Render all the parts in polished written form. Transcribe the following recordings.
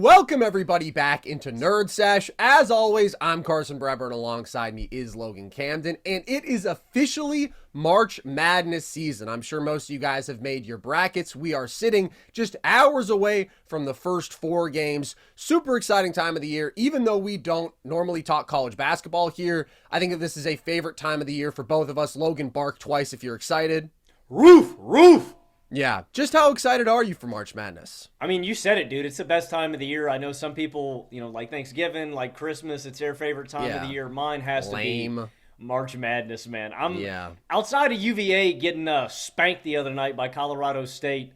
Welcome everybody back into Nerd Sesh. As always, I'm Carson Breber and alongside me is Logan Camden, and it is officially March Madness season. I'm sure most of you guys have made your brackets. We are sitting just hours away from the first 4 games. Super exciting time of the year. Even though we don't normally talk college basketball here, I think that this is a favorite time of the year for both of us. Logan, bark twice if you're excited. Roof! Yeah, just how excited are you for March Madness? I mean, you said it, dude. It's the best time of the year. I know some people, like Thanksgiving, like Christmas, it's their favorite time of the year. Mine has to be March Madness, man. Outside of UVA getting spanked the other night by Colorado State,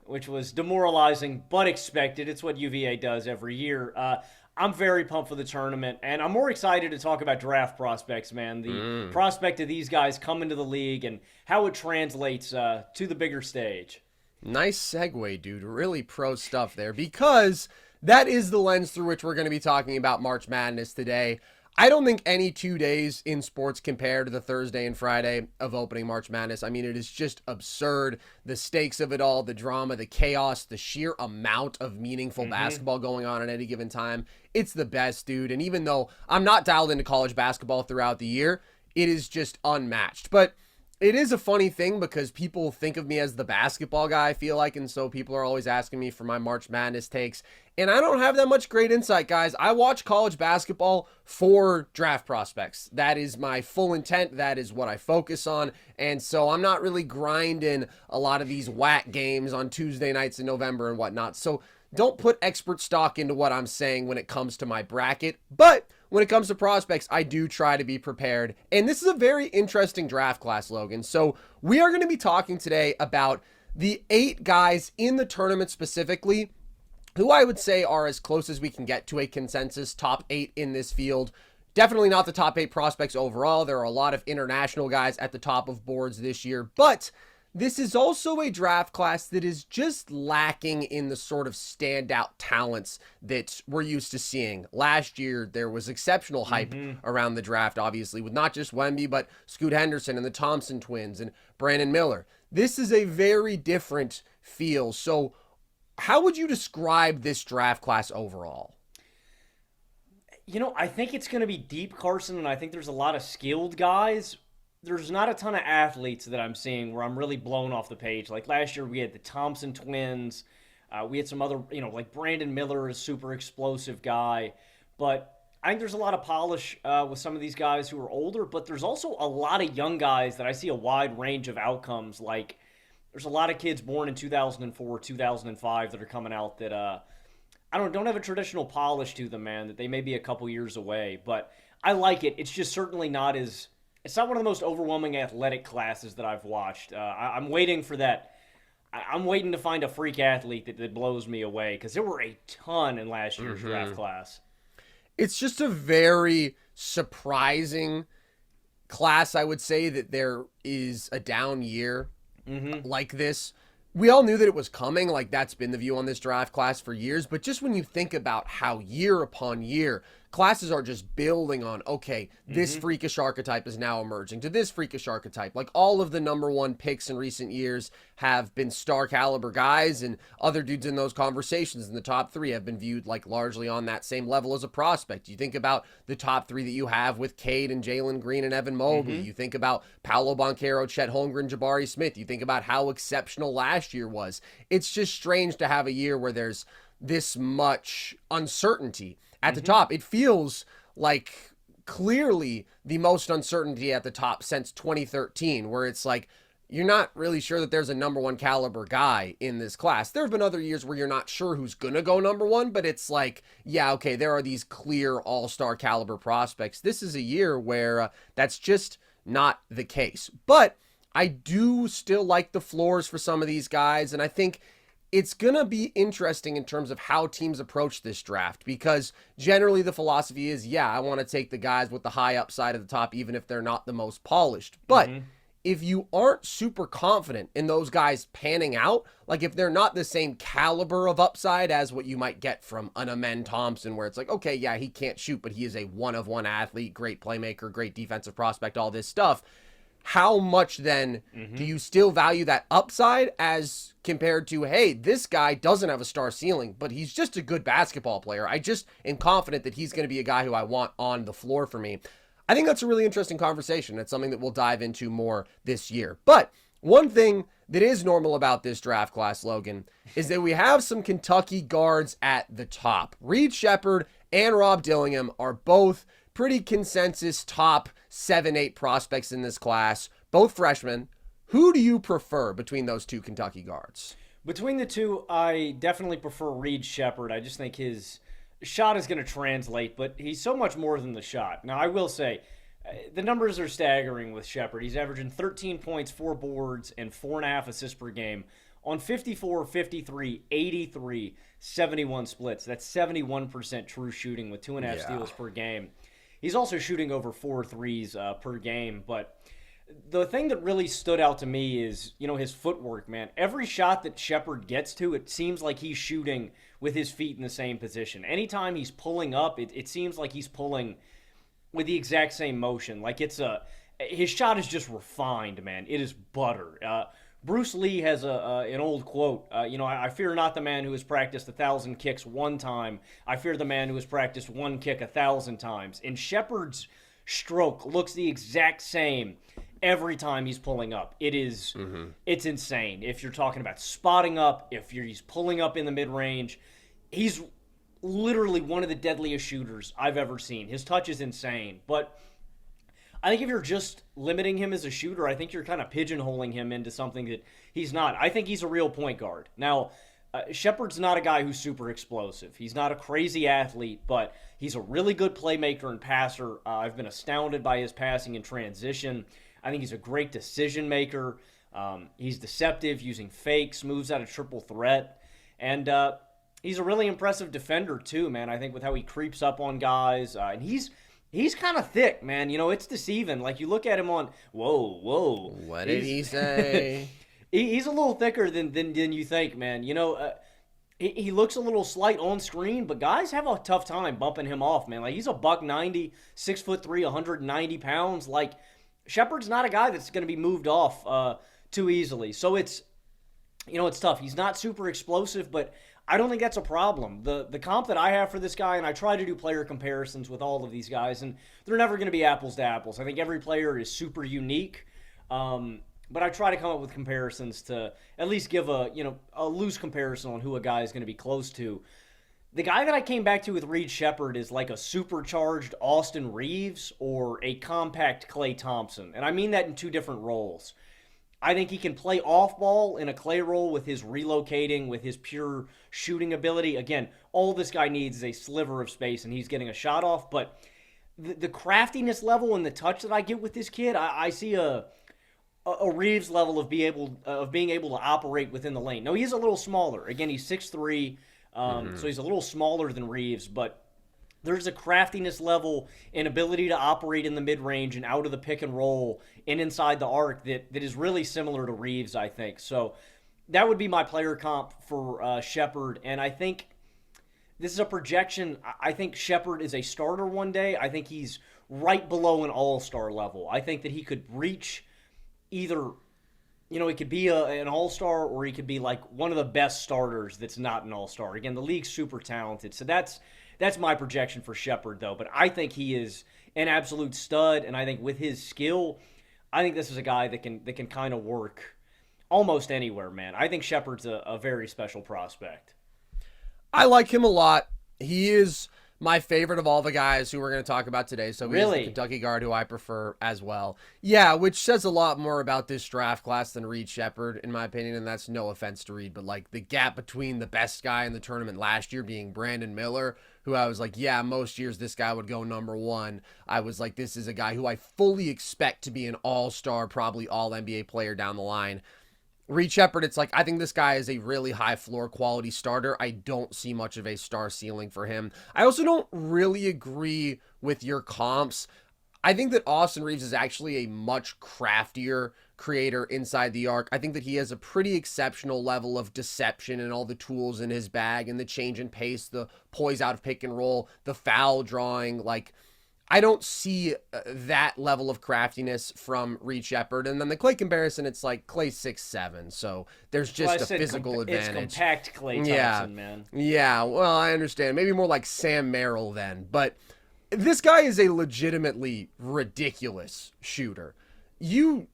which was demoralizing but expected. It's what UVA does every year. I'm very pumped for the tournament, and I'm more excited to talk about draft prospects, man. The prospect of these guys coming to the league and how it translates to the bigger stage. Nice segue, dude. Really pro stuff there, because that is the lens through which we're going to be talking about March Madness today. I don't think any 2 days in sports compare to the Thursday and Friday of opening March Madness. I mean, it is just absurd. The stakes of it all, the drama, the chaos, the sheer amount of meaningful basketball going on at any given time. It's the best, dude. And even though I'm not dialed into college basketball throughout the year, it is just unmatched. But it is a funny thing because people think of me as the basketball guy, I feel like, and so people are always asking me for my March Madness takes, and I don't have that much great insight, guys. I watch college basketball for draft prospects. That is my full intent. That is what I focus on, and so I'm not really grinding a lot of these whack games on Tuesday nights in November and whatnot, so don't put expert stock into what I'm saying when it comes to my bracket, but when it comes to prospects, I do try to be prepared. And this is a very interesting draft class, Logan. So we are going to be talking today about the 8 guys in the tournament specifically, who I would say are as close as we can get to a consensus top 8 in this field. Definitely not the top 8 prospects overall. There are a lot of international guys at the top of boards this year, but this is also a draft class that is just lacking in the sort of standout talents that we're used to seeing. Last year, there was exceptional hype around the draft, obviously, with not just Wemby, but Scoot Henderson and the Thompson twins and Brandon Miller. This is a very different feel. So how would you describe this draft class overall? I think it's going to be deep, Carson, and I think there's a lot of skilled guys. There's not a ton of athletes that I'm seeing where I'm really blown off the page. Like last year, we had the Thompson twins. We had some other, like Brandon Miller is a super explosive guy. But I think there's a lot of polish with some of these guys who are older. But there's also a lot of young guys that I see a wide range of outcomes. Like there's a lot of kids born in 2004, 2005 that are coming out that don't have a traditional polish to them, man, that they may be a couple years away. But I like it. It's just certainly not as... It's not one of the most overwhelming athletic classes that I've watched. I'm waiting for that. I'm waiting to find a freak athlete that blows me away because there were a ton in last year's draft class. It's just a very surprising class, I would say, that there is a down year like this. We all knew that it was coming. Like, that's been the view on this draft class for years. But just when you think about how year upon year, classes are just building on, okay, this freakish archetype is now emerging to this freakish archetype. Like all of the number 1 picks in recent years have been star caliber guys, and other dudes in those conversations in the top 3 have been viewed like largely on that same level as a prospect. You think about the top 3 that you have with Cade and Jalen Green and Evan Mobley. You think about Paolo Banchero, Chet Holmgren, Jabari Smith. You think about how exceptional last year was. It's just strange to have a year where there's this much uncertainty at the top. It feels like clearly the most uncertainty at the top since 2013, where it's like, you're not really sure that there's a number 1 caliber guy in this class. There have been other years where you're not sure who's going to go number 1, but it's like, yeah, okay, there are these clear all-star caliber prospects. This is a year where that's just not the case. But I do still like the floors for some of these guys, and I think it's going to be interesting in terms of how teams approach this draft, because generally the philosophy is, yeah, I want to take the guys with the high upside at the top, even if they're not the most polished. But if you aren't super confident in those guys panning out, like if they're not the same caliber of upside as what you might get from an Amen Thompson, where it's like, okay, yeah, he can't shoot, but he is a one-of-one athlete, great playmaker, great defensive prospect, all this stuff. how much then do you still value that upside as compared to, hey, this guy doesn't have a star ceiling, but he's just a good basketball player. I just am confident that he's going to be a guy who I want on the floor for me. I think that's a really interesting conversation. It's something that we'll dive into more this year. But one thing that is normal about this draft class, Logan, is that we have some Kentucky guards at the top. Reed Sheppard and Rob Dillingham are both pretty consensus top 7-8 prospects in this class, both freshmen. Who do you prefer between those two Kentucky guards? Between the two, I definitely prefer Reed Sheppard. I just think his shot is going to translate, but he's so much more than the shot. Now, I will say, the numbers are staggering with Sheppard. He's averaging 13 points, 4 boards, and 4.5 assists per game on 54, 53, 83, 71 splits. That's 71% true shooting with 2.5 steals per game. He's also shooting over 4 threes per game, but the thing that really stood out to me is, his footwork, man. Every shot that Sheppard gets to, it seems like he's shooting with his feet in the same position. Anytime he's pulling up, it seems like he's pulling with the exact same motion. Like his shot is just refined, man. It is butter. Bruce Lee has an old quote, I fear not the man who has practiced 1,000 kicks one time. I fear the man who has practiced one kick 1,000 times. And Sheppard's stroke looks the exact same every time he's pulling up. It's insane. If you're talking about spotting up, he's pulling up in the mid-range, he's literally one of the deadliest shooters I've ever seen. His touch is insane. But I think if you're just limiting him as a shooter, I think you're kind of pigeonholing him into something that he's not. I think he's a real point guard. Now, Sheppard's not a guy who's super explosive. He's not a crazy athlete, but he's a really good playmaker and passer. I've been astounded by his passing in transition. I think he's a great decision maker. He's deceptive, using fakes, moves out of triple threat. And he's a really impressive defender too, man. I think with how he creeps up on guys. And he's kind of thick, man. It's deceiving. Like, you look at him on, whoa. What did he say? He's a little thicker than you think, man. He looks a little slight on screen, but guys have a tough time bumping him off, man. Like, he's a $190, 6'3", 190 pounds. Like, Sheppard's not a guy that's going to be moved off too easily. So it's tough. He's not super explosive, but I don't think that's a problem. The comp that I have for this guy, and I try to do player comparisons with all of these guys, and they're never going to be apples to apples. I think every player is super unique, but I try to come up with comparisons to at least give a loose comparison on who a guy is going to be close to. The guy that I came back to with Reed Sheppard is like a supercharged Austin Reeves or a compact Klay Thompson, and I mean that in two different roles. I think he can play off-ball in a Klay role with his relocating, with his pure shooting ability. Again, all this guy needs is a sliver of space, and he's getting a shot off. But the craftiness level and the touch that I get with this kid, I see a Reeves level of being able to operate within the lane. Now, he's a little smaller. Again, he's 6'3", so he's a little smaller than Reeves, but there's a craftiness level and ability to operate in the mid-range and out of the pick and roll and inside the arc that is really similar to Reeves, I think. So that would be my player comp for Sheppard. And I think this is a projection. I think Sheppard is a starter one day. I think he's right below an all-star level. I think that he could reach either, he could be an all-star or he could be like one of the best starters that's not an all-star. Again, the league's super talented. So that's my projection for Sheppard, though. But I think he is an absolute stud, and I think with his skill, I think this is a guy that can kind of work almost anywhere, man. I think Sheppard's a very special prospect. I like him a lot. He is my favorite of all the guys who we're going to talk about today. So he's the Kentucky guard who I prefer as well. Yeah, which says a lot more about this draft class than Reed Sheppard, in my opinion. And that's no offense to Reed, but like the gap between the best guy in the tournament last year being Brandon Miller, who I was like, yeah, most years this guy would go number one. I was like, this is a guy who I fully expect to be an all-star, probably all-NBA player down the line. Reed Sheppard, it's like, I think this guy is a really high floor quality starter. I don't see much of a star ceiling for him. I also don't really agree with your comps. I think that Austin Reeves is actually a much craftier creator inside the arc. I think that he has a pretty exceptional level of deception and all the tools in his bag and the change in pace, the poise out of pick and roll, the foul drawing. Like, I don't see that level of craftiness from Reed Sheppard. And then the Clay comparison, it's like Clay's 6'7", so there's just a physical advantage. It's compact Clay Thompson, man. Yeah, well, I understand. Maybe more like Sam Merrill then. But this guy is a legitimately ridiculous shooter. You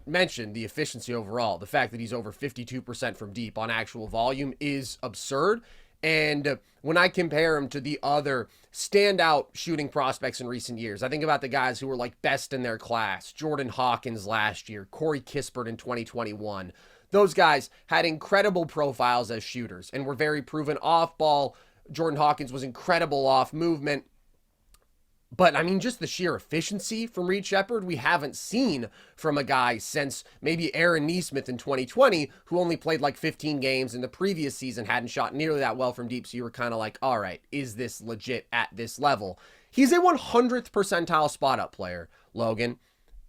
mentioned the efficiency overall. The fact that he's over 52% from deep on actual volume is absurd. And when I compare him to the other standout shooting prospects in recent years, I think about the guys who were like best in their class. Jordan Hawkins last year, Corey Kispert in 2021. Those guys had incredible profiles as shooters and were very proven off ball. Jordan Hawkins was incredible off movement. But, I mean, just the sheer efficiency from Reed Sheppard, we haven't seen from a guy since maybe Aaron Nesmith in 2020, who only played like 15 games in the previous season, hadn't shot nearly that well from deep, so you were kind of like, all right, is this legit at this level? He's a 100th percentile spot-up player, Logan.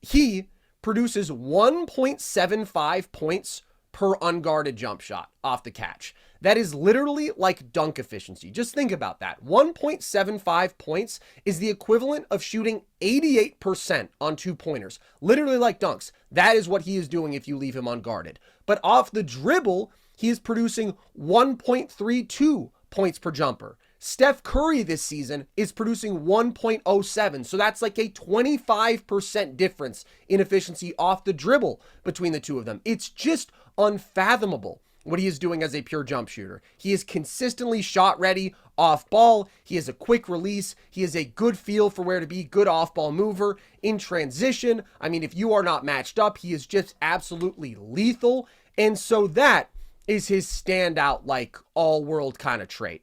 He produces 1.75 points per unguarded jump shot off the catch. That is literally like dunk efficiency. Just think about that. 1.75 points is the equivalent of shooting 88% on two-pointers. Literally like dunks. That is what he is doing if you leave him unguarded. But off the dribble, he is producing 1.32 points per jumper. Steph Curry this season is producing 1.07. So that's like a 25% difference in efficiency off the dribble between the two of them. It's just unfathomable what he is doing as a pure jump shooter. He is consistently shot ready off ball. He has a quick release. He has a good feel for where to be, good off ball mover in transition. I mean, if you are not matched up, he is just absolutely lethal. And so that is his standout, like all world kind of trait.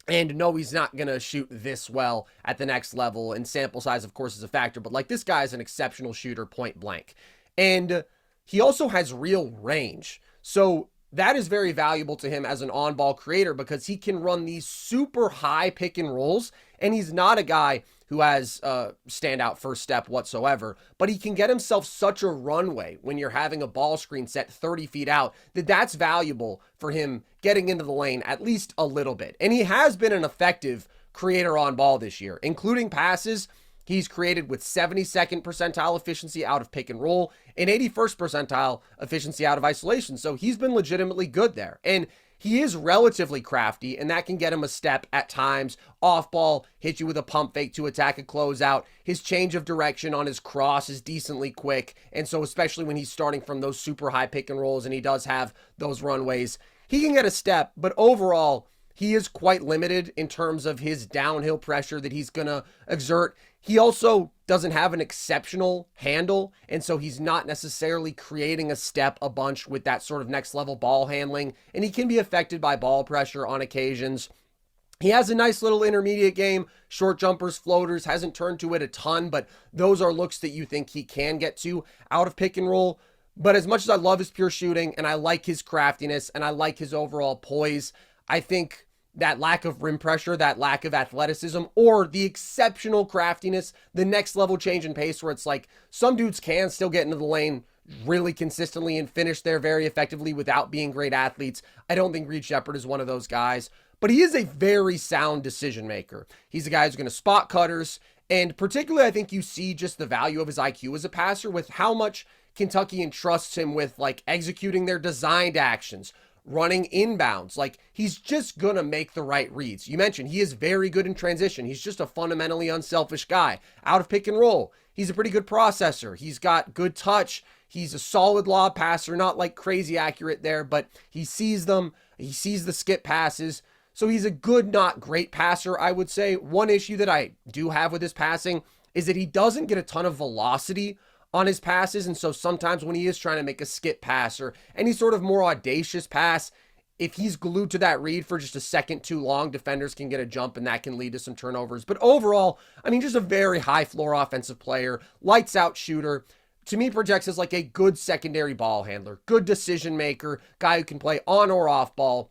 And no, he's not going to shoot this well at the next level. And sample size, of course, is a factor. But like this guy is an exceptional shooter point blank. And he also has real range. So that is very valuable to him as an on-ball creator because he can run these super high pick and rolls, and he's not a guy who has a standout first step whatsoever, but he can get himself such a runway when you're having a ball screen set 30 feet out that's valuable for him getting into the lane at least a little bit. And he has been an effective creator on ball this year, including passes. He's created with 72nd percentile efficiency out of pick and roll and 81st percentile efficiency out of isolation. So he's been legitimately good there. And he is relatively crafty, and that can get him a step at times. Off ball, hit you with a pump fake to attack a closeout. His change of direction on his cross is decently quick. And so especially when he's starting from those super high pick and rolls and he does have those runways, he can get a step, but overall, he is quite limited in terms of his downhill pressure that he's going to exert. He also doesn't have an exceptional handle, and so he's not necessarily creating a step a bunch with that sort of next level ball handling, and he can be affected by ball pressure on occasions. He has a nice little intermediate game, short jumpers, floaters, hasn't turned to it a ton, but those are looks that you think he can get to out of pick and roll. But as much as I love his pure shooting, and I like his craftiness, and I like his overall poise, I think that lack of rim pressure, that lack of athleticism, or the exceptional craftiness, the next level change in pace where it's like some dudes can still get into the lane really consistently and finish there very effectively without being great athletes. I don't think Reed Sheppard is one of those guys, but he is a very sound decision maker. He's a guy who's going to spot cutters, and particularly I think you see just the value of his IQ as a passer with how much Kentucky entrusts him with, like executing their designed actions, running inbounds. Like he's just going to make the right reads. You mentioned he is very good in transition. He's just a fundamentally unselfish guy. Out of pick and roll, he's a pretty good processor. He's got good touch. He's a solid lob passer, not like crazy accurate there, but he sees them. He sees the skip passes. So he's a good, not great passer, I would say. One issue that I do have with his passing is that he doesn't get a ton of velocity on his passes. And so sometimes when he is trying to make a skip pass or any sort of more audacious pass, if he's glued to that read for just a second too long, defenders can get a jump and that can lead to some turnovers. But overall, I mean, just a very high floor offensive player, lights out shooter. To me, projects as like a good secondary ball handler, good decision maker, guy who can play on or off ball,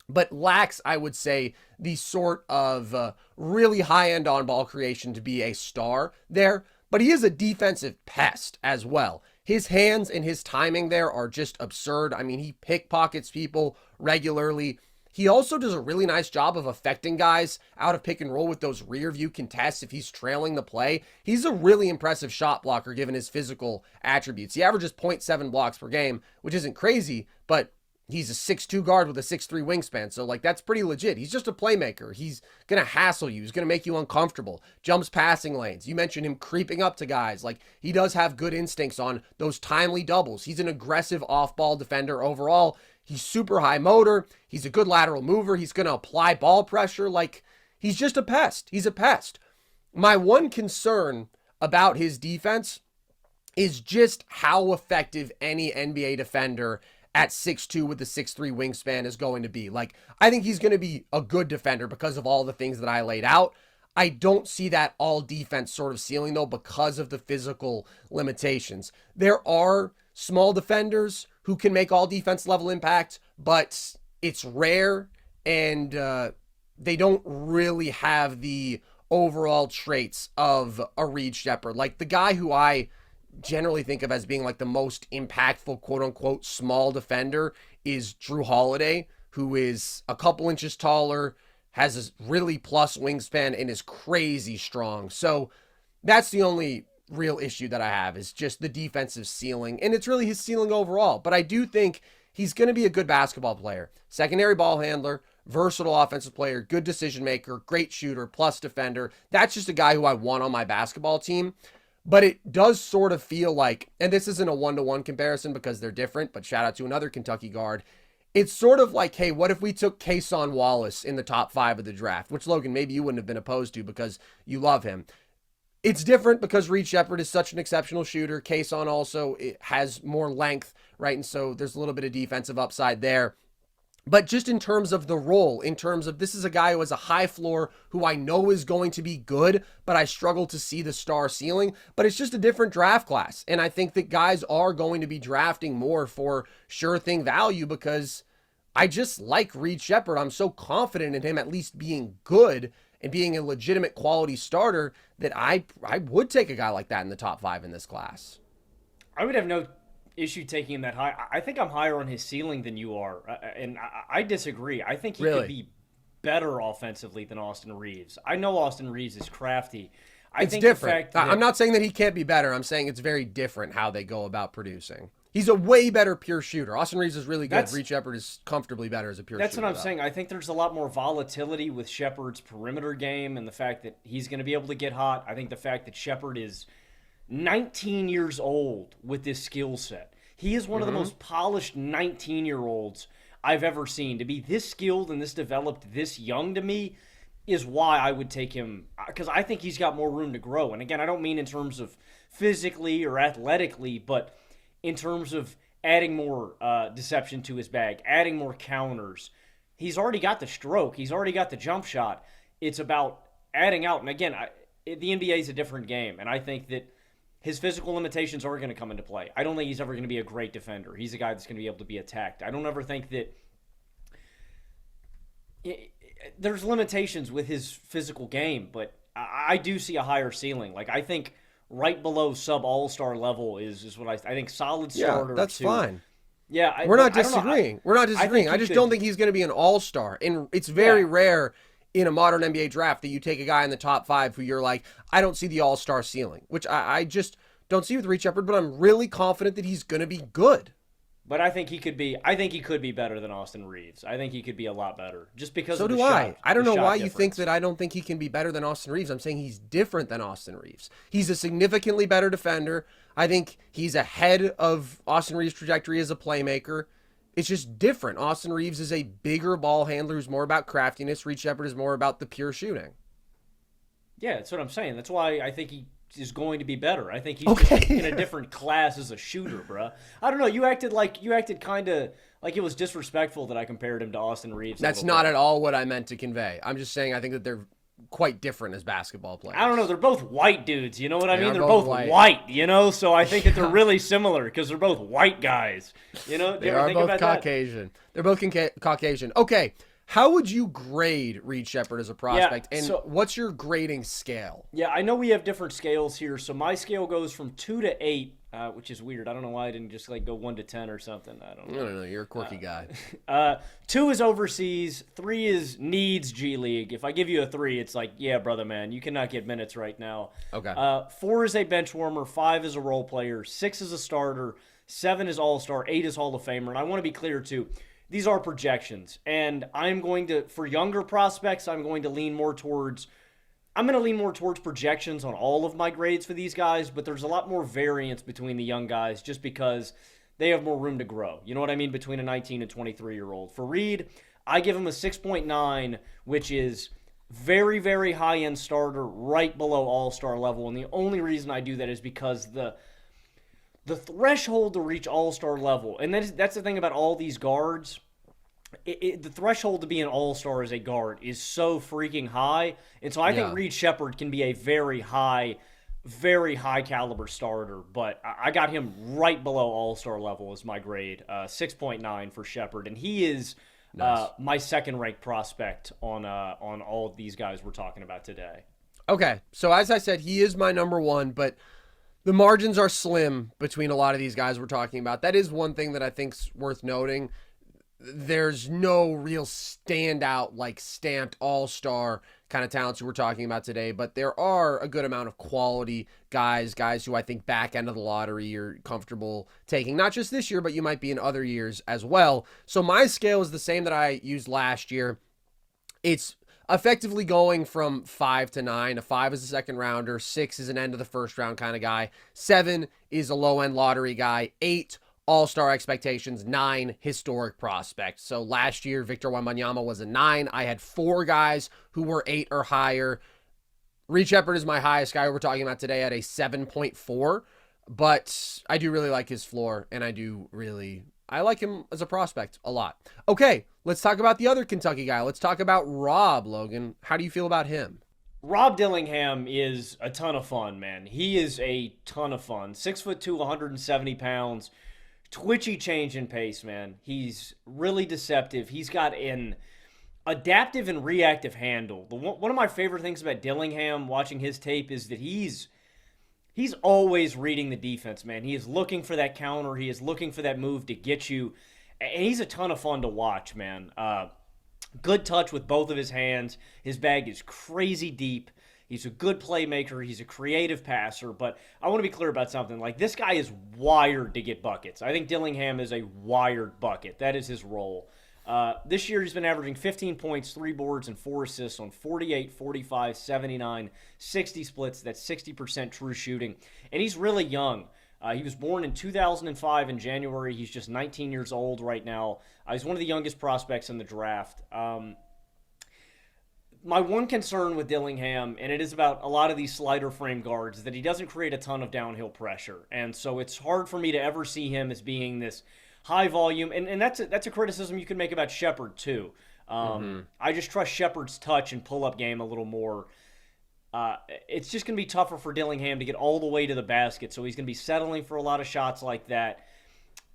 but lacks, I would say, the sort of really high-end on-ball creation to be a star there. But he is a defensive pest as well. His hands and his timing there are just absurd. I mean, he pickpockets people regularly. He also does a really nice job of affecting guys out of pick and roll with those rear view contests if he's trailing the play. He's a really impressive shot blocker given his physical attributes. He averages 0.7 blocks per game, which isn't crazy, but he's a 6'2 guard with a 6'3 wingspan. So, like, that's pretty legit. He's just a playmaker. He's going to hassle you. He's going to make you uncomfortable. Jumps passing lanes. You mentioned him creeping up to guys. Like, he does have good instincts on those timely doubles. He's an aggressive off-ball defender overall. He's super high motor. He's a good lateral mover. He's going to apply ball pressure. Like, he's just a pest. He's a pest. My one concern about his defense is just how effective any NBA defender at 6'2 with the 6'3 wingspan is going to be. Like, I think he's going to be a good defender because of all the things that I laid out. I don't see that all defense sort of ceiling, though, because of the physical limitations. There are small defenders who can make all defense level impact, but it's rare, and they don't really have the overall traits of a Reed Sheppard. Like, the guy who I generally think of as being like the most impactful quote unquote small defender is Drew Holiday, who is a couple inches taller, has a really plus wingspan, and is crazy strong. So that's the only real issue that I have, is just the defensive ceiling, and it's really his ceiling overall. But I do think he's going to be a good basketball player, secondary ball handler, versatile offensive player, good decision maker, great shooter, plus defender. That's just a guy who I want on my basketball team. But it does sort of feel like, and this isn't a one-to-one comparison because they're different, but shout out to another Kentucky guard. It's sort of like, hey, what if we took Kason Wallace in the top 5 of the draft, which, Logan, maybe you wouldn't have been opposed to because you love him. It's different because Reed Sheppard is such an exceptional shooter. Kason also has more length, right? And so there's a little bit of defensive upside there. But just in terms of the role, in terms of this is a guy who has a high floor, who I know is going to be good, but I struggle to see the star ceiling. But it's just a different draft class. And I think that guys are going to be drafting more for sure thing value because I just like Reed Sheppard. I'm so confident in him at least being good and being a legitimate quality starter that I would take a guy like that in the top 5 in this class. I would have no issue taking him that high. I think I'm higher on his ceiling than you are, and I disagree. I think he could be better offensively than Austin Reeves. I know Austin Reeves is crafty. It's different. I'm not saying that he can't be better. I'm saying it's very different how they go about producing. He's a way better pure shooter. Austin Reeves is really good. Reed Sheppard is comfortably better as a pure shooter. That's what I'm saying. I think there's a lot more volatility with Sheppard's perimeter game and the fact that he's going to be able to get hot. I think the fact that Sheppard is 19 years old with this skill set. He is one of the most polished 19-year-olds I've ever seen. To be this skilled and this developed this young to me is why I would take him, because I think he's got more room to grow. And again, I don't mean in terms of physically or athletically, but in terms of adding more deception to his bag, adding more counters. He's already got the stroke. He's already got the jump shot. It's about adding out. And again, the NBA is a different game, and I think that his physical limitations are going to come into play. I don't think he's ever going to be a great defender. He's a guy that's going to be able to be attacked. I don't ever think that there's limitations with his physical game, but I do see a higher ceiling. Like, I think right below sub all-star level is what I think solid starter. Yeah, that's fine. Yeah, we're not disagreeing. We're not disagreeing. I just don't think he's going to be an all-star. And it's very rare in a modern NBA draft that you take a guy in the top 5 who you're like, I don't see the all-star ceiling, which I just don't see with Reed Sheppard, but I'm really confident that he's going to be good. But I think he could be better than Austin Reeves. I think he could be a lot better just because of the shot. So do I. I don't know why you think that I don't think he can be better than Austin Reeves. I'm saying he's different than Austin Reeves. He's a significantly better defender. I think he's ahead of Austin Reeves' trajectory as a playmaker. It's just different. Austin Reeves is a bigger ball handler who's more about craftiness. Reed Sheppard is more about the pure shooting. Yeah, that's what I'm saying. That's why I think he is going to be better. I think he's just in a different class as a shooter, bro. I don't know. You acted kind of like it was disrespectful that I compared him to Austin Reeves. That's not at all what I meant to convey. I'm just saying I think that they're quite different as basketball players. I don't know. They're both white dudes. You know what I mean? They're both white, you know? So I think that they're really similar because they're both white guys. You know? They are both Caucasian. They're both Caucasian. Okay. How would you grade Reed Sheppard as a prospect? And what's your grading scale? Yeah, I know we have different scales here. So my scale goes from 2 to 8. which is weird. I don't know why I didn't just like go 1 to 10 or something. I don't know. No, you're a quirky guy. 2 is overseas. 3 is needs G League. If I give you a 3, it's like, yeah, brother, man, you cannot get minutes right now. Okay. 4 is a bench warmer. 5 is a role player. 6 is a starter. 7 is all-star. 8 is Hall of Famer. And I want to be clear, too. These are projections. And I'm going to, for younger prospects, I'm going to lean more towards projections on all of my grades for these guys, but there's a lot more variance between the young guys just because they have more room to grow. You know what I mean? Between a 19 and 23-year-old. For Reed, I give him a 6.9, which is very, very high-end starter, right below all-star level. And the only reason I do that is because the threshold to reach all-star level, and that's the thing about all these guards, the threshold to be an all-star as a guard is so freaking high. And so I think Reed Sheppard can be a very high caliber starter, but I got him right below all-star level as my grade, 6.9 for Sheppard. And he is my second-ranked prospect on all of these guys we're talking about today. Okay, so as I said, he is my number 1, but the margins are slim between a lot of these guys we're talking about. That is one thing that I think's worth noting. There's no real standout, like stamped all-star kind of talents who we're talking about today, but there are a good amount of quality guys who I think back end of the lottery you're comfortable taking, not just this year, but you might be in other years as well. So my scale is the same that I used last year. It's effectively going from 5 to 9. A 5 is a second rounder, 6 is an end of the first round kind of guy, 7 is a low-end lottery guy, 8 all-star expectations, 9 historic prospects. So last year, Victor Wembanyama was a 9. I had 4 guys who were 8 or higher. Reed Sheppard is my highest guy we're talking about today at a 7.4, but I do really like his floor, and I like him as a prospect a lot. Okay, let's talk about the other Kentucky guy. Let's talk about Rob, Logan. How do you feel about him? Rob Dillingham is a ton of fun, man. He is a ton of fun. 6'2", 170 pounds. Twitchy change in pace, man. He's really deceptive. He's got an adaptive and reactive handle. One of my favorite things about Dillingham, watching his tape, is that he's always reading the defense, man. He is looking for that counter. He is looking for that move to get you. And he's a ton of fun to watch, man. Good touch with both of his hands. His bag is crazy deep. He's a good playmaker. He's a creative passer. But I want to be clear about something. Like, this guy is wired to get buckets. I think Dillingham is a wired bucket. That is his role. This year he's been averaging 15 points, 3 boards, and 4 assists on 48, 45, 79, 60 splits. That's 60% true shooting. And he's really young. He was born in 2005 in January. He's just 19 years old right now. He's one of the youngest prospects in the draft. My one concern with Dillingham, and it is about a lot of these slider frame guards, is that he doesn't create a ton of downhill pressure. And so it's hard for me to ever see him as being this high volume. And that's a criticism you can make about Sheppard too. I just trust Sheppard's touch and pull-up game a little more. It's just going to be tougher for Dillingham to get all the way to the basket, so he's going to be settling for a lot of shots like that.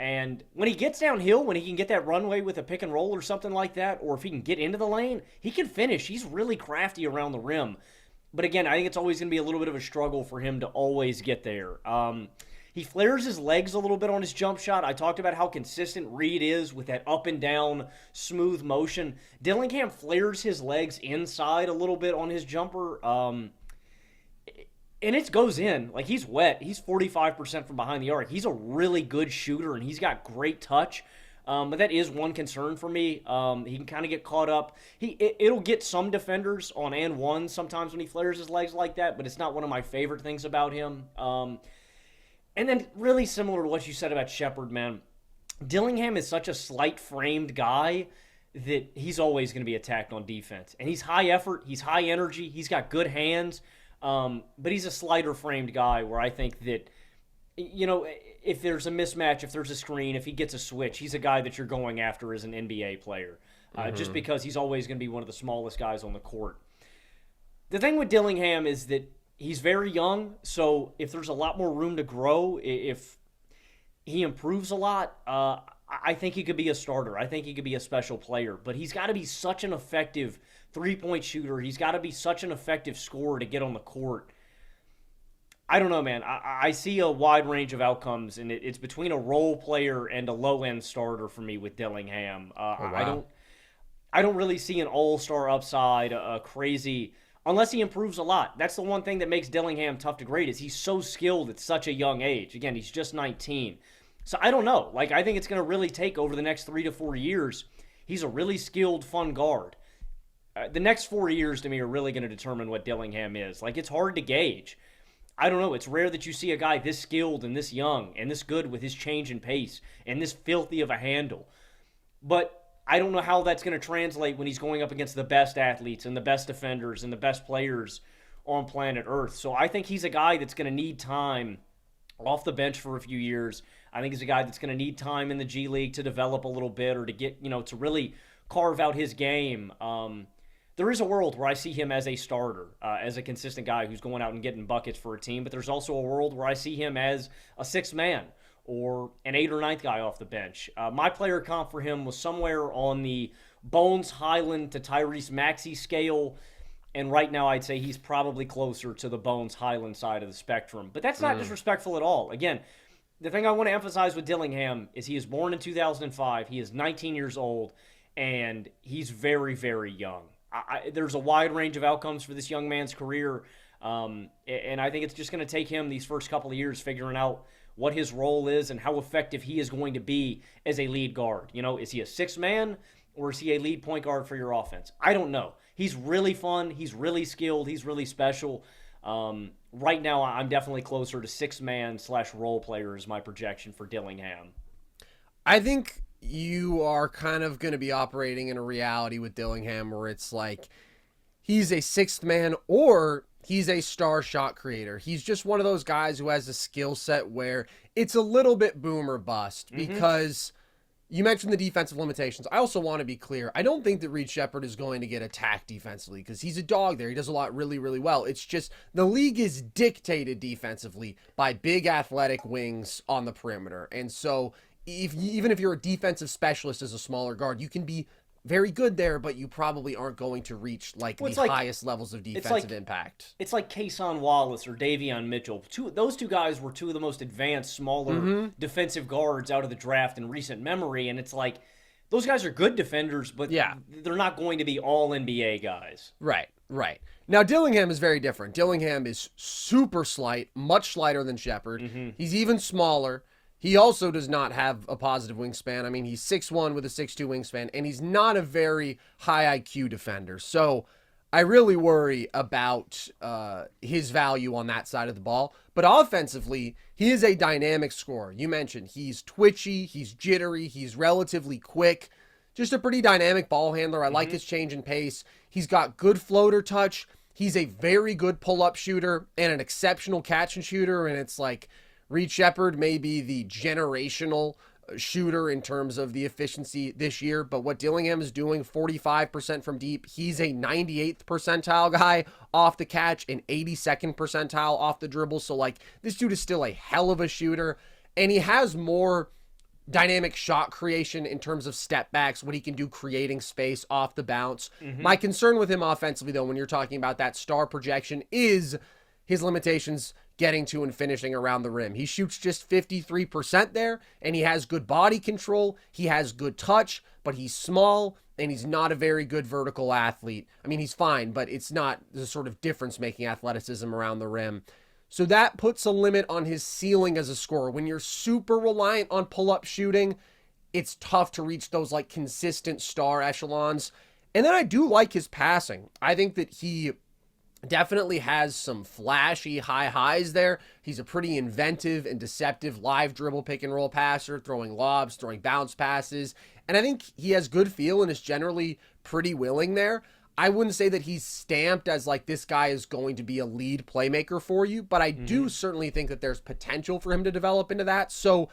And when he gets downhill, when he can get that runway with a pick and roll or something like that, or if he can get into the lane, he can finish. He's really crafty around the rim. But again, I think it's always going to be a little bit of a struggle for him to always get there. He flares his legs a little bit on his jump shot. I talked about how consistent Reed is with that up and down, smooth motion. Dillingham flares his legs inside a little bit on his jumper. And it goes in. Like, he's wet. He's 45% from behind the arc. He's a really good shooter, and he's got great touch. But that is one concern for me. He can kind of get caught up. It'll get some defenders on and one sometimes when he flares his legs like that, but it's not one of my favorite things about him. And then really similar to what you said about Sheppard, man, Dillingham is such a slight-framed guy that he's always going to be attacked on defense. And he's high effort. He's high energy. He's got good hands. But he's a slighter-framed guy where I think that, you know, if there's a mismatch, if there's a screen, if he gets a switch, he's a guy that you're going after as an NBA player, just because he's always going to be one of the smallest guys on the court. The thing with Dillingham is that he's very young, so if there's a lot more room to grow, if he improves a lot, I think he could be a starter. I think he could be a special player. But he's got to be such an effective three-point shooter. He's got to be such an effective scorer to get on the court. I don't know, man. I see a wide range of outcomes, and it's between a role player and a low end starter for me with Dillingham. Oh, I wow. don't. I don't really see an all-star upside, a crazy, unless he improves a lot. That's the one thing that makes Dillingham tough to grade is he's so skilled at such a young age. Again, he's just 19. So I don't know. Like, I think it's going to really take over the next 3 to 4 years. He's a really skilled, fun guard. The next 4 years to me are really going to determine what Dillingham is. Like, it's hard to gauge. I don't know. It's rare that you see a guy this skilled and this young and this good with his change in pace and this filthy of a handle. But I don't know how that's going to translate when he's going up against the best athletes and the best defenders and the best players on planet Earth. So I think he's a guy that's going to need time off the bench for a few years. I think he's a guy that's going to need time in the G League to develop a little bit or to get, to really carve out his game. There is a world where I see him as a starter, as a consistent guy who's going out and getting buckets for a team, but there's also a world where I see him as a sixth man or an 8th or 9th guy off the bench. My player comp for him was somewhere on the Bones Highland to Tyrese Maxey scale, and right now I'd say he's probably closer to the Bones Highland side of the spectrum. But that's not disrespectful at all. Again, the thing I want to emphasize with Dillingham is he is born in 2005. He is 19 years old, and he's very, very young. There's a wide range of outcomes for this young man's career, and I think it's just going to take him these first couple of years figuring out what his role is and how effective he is going to be as a lead guard. Is he a sixth man or is he a lead point guard for your offense? I don't know. He's really fun. He's really skilled. He's really special. Right now, I'm definitely closer to sixth man / role player is my projection for Dillingham. I think you are kind of going to be operating in a reality with Dillingham where it's like he's a sixth man or he's a star shot creator. He's just one of those guys who has a skill set where it's a little bit boom or bust because you mentioned the defensive limitations. I also want to be clear. I don't think that Reed Sheppard is going to get attacked defensively because he's a dog there. He does a lot really, really well. It's just the league is dictated defensively by big athletic wings on the perimeter. And so even if you're a defensive specialist as a smaller guard, you can be very good there, but you probably aren't going to reach highest levels of defensive impact. It's like Kason Wallace or Davion Mitchell. Those two guys were two of the most advanced, smaller defensive guards out of the draft in recent memory, and it's like those guys are good defenders, but they're not going to be all NBA guys. Right. Now, Dillingham is very different. Dillingham is super slight, much slighter than Sheppard. He's even smaller. He also does not have a positive wingspan. I mean, he's 6'1" with a 6'2" wingspan, and he's not a very high IQ defender. So I really worry about his value on that side of the ball. But offensively, he is a dynamic scorer. You mentioned he's twitchy, he's jittery, he's relatively quick. Just a pretty dynamic ball handler. I like his change in pace. He's got good floater touch. He's a very good pull-up shooter and an exceptional catch and shooter, and it's like Reed Sheppard may be the generational shooter in terms of the efficiency this year, but what Dillingham is doing, 45% from deep, he's a 98th percentile guy off the catch, an 82nd percentile off the dribble, so like this dude is still a hell of a shooter, and he has more dynamic shot creation in terms of step backs, what he can do creating space off the bounce. My concern with him offensively, though, when you're talking about that star projection, is his limitations getting to and finishing around the rim. He shoots just 53% there, and he has good body control. He has good touch, but he's small, and he's not a very good vertical athlete. I mean, he's fine, but it's not the sort of difference-making athleticism around the rim. So that puts a limit on his ceiling as a scorer. When you're super reliant on pull-up shooting, it's tough to reach those like consistent star echelons. And then I do like his passing. I think that he definitely has some flashy high highs there. He's a pretty inventive and deceptive live dribble pick and roll passer, throwing lobs, throwing bounce passes. And I think he has good feel and is generally pretty willing there. I wouldn't say that he's stamped as like this guy is going to be a lead playmaker for you, but I do certainly think that there's potential for him to develop into that. So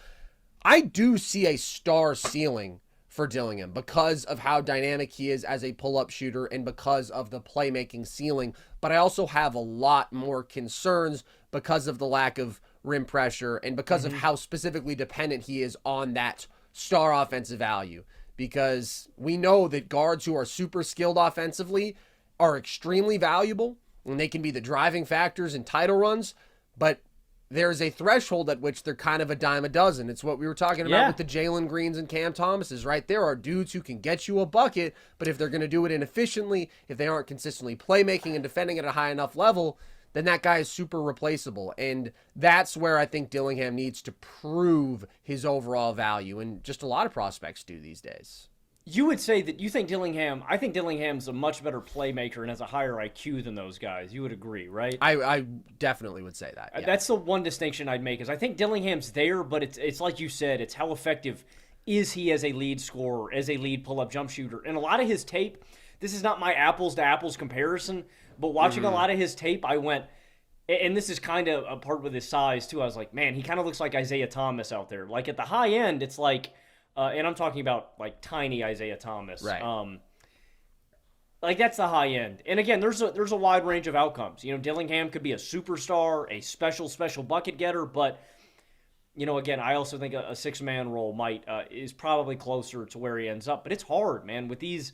I do see a star ceiling for Dillingham because of how dynamic he is as a pull-up shooter and because of the playmaking ceiling. But I also have a lot more concerns because of the lack of rim pressure and because of how specifically dependent he is on that star offensive value. Because we know that guards who are super skilled offensively are extremely valuable and they can be the driving factors in title runs. but there's a threshold at which they're kind of a dime a dozen. It's what we were talking about with the Jalen Greens and Cam Thomases, right? There are dudes who can get you a bucket, but if they're going to do it inefficiently, if they aren't consistently playmaking and defending at a high enough level, then that guy is super replaceable. And that's where I think Dillingham needs to prove his overall value, and just a lot of prospects do these days. You would say that you think Dillingham, I think Dillingham's a much better playmaker and has a higher IQ than those guys. You would agree, right? I definitely would say that. Yeah. That's the one distinction I'd make is I think Dillingham's there, but it's like you said, it's how effective is he as a lead scorer, as a lead pull-up jump shooter. And a lot of his tape, this is not my apples-to-apples comparison, but watching a lot of his tape, I went, and this is kind of a part with his size too, I was like, man, he kind of looks like Isaiah Thomas out there. Like at the high end, it's like, and I'm talking about like tiny Isaiah Thomas. Right. Like that's the high end. And again, there's a wide range of outcomes. You know, Dillingham could be a superstar, a special bucket getter, but you know, again, I also think a six-man role is probably closer to where he ends up. But it's hard, man, with these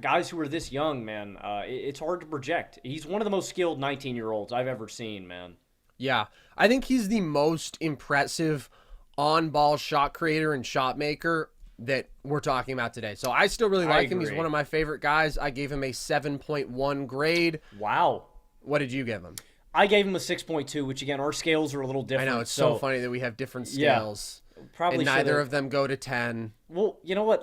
guys who are this young, man. It's hard to project. He's one of the most skilled 19-year-olds I've ever seen, man. Yeah, I think he's the most impressive on-ball shot creator and shot maker that we're talking about today. So I still really like him. He's one of my favorite guys. I gave him a 7.1 grade. Wow. What did you give him? I gave him a 6.2, which again, our scales are a little different. I know, it's so funny that we have different scales. Yeah, probably and neither of them go to 10. Well, you know what?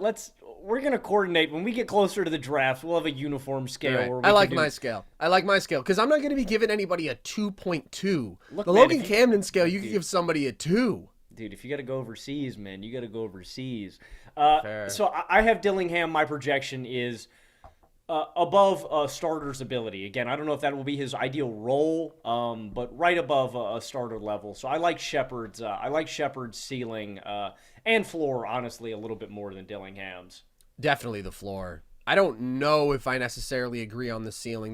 We're going to coordinate. When we get closer to the draft, we'll have a uniform scale. Right. I like my scale. Because I'm not going to be giving anybody a 2.2. The Logan Camden scale, you can give somebody a 2. Dude, if you got to go overseas, man, you got to go overseas. So I have Dillingham. My projection is above a starter's ability. Again, I don't know if that will be his ideal role, but right above a starter level. So I like Sheppard's. I like Sheppard's ceiling and floor, honestly, a little bit more than Dillingham's. Definitely the floor. I don't know if I necessarily agree on the ceiling.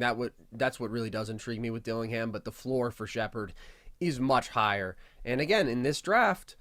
That's what really does intrigue me with Dillingham, but the floor for Sheppard is much higher. And again, in this draft,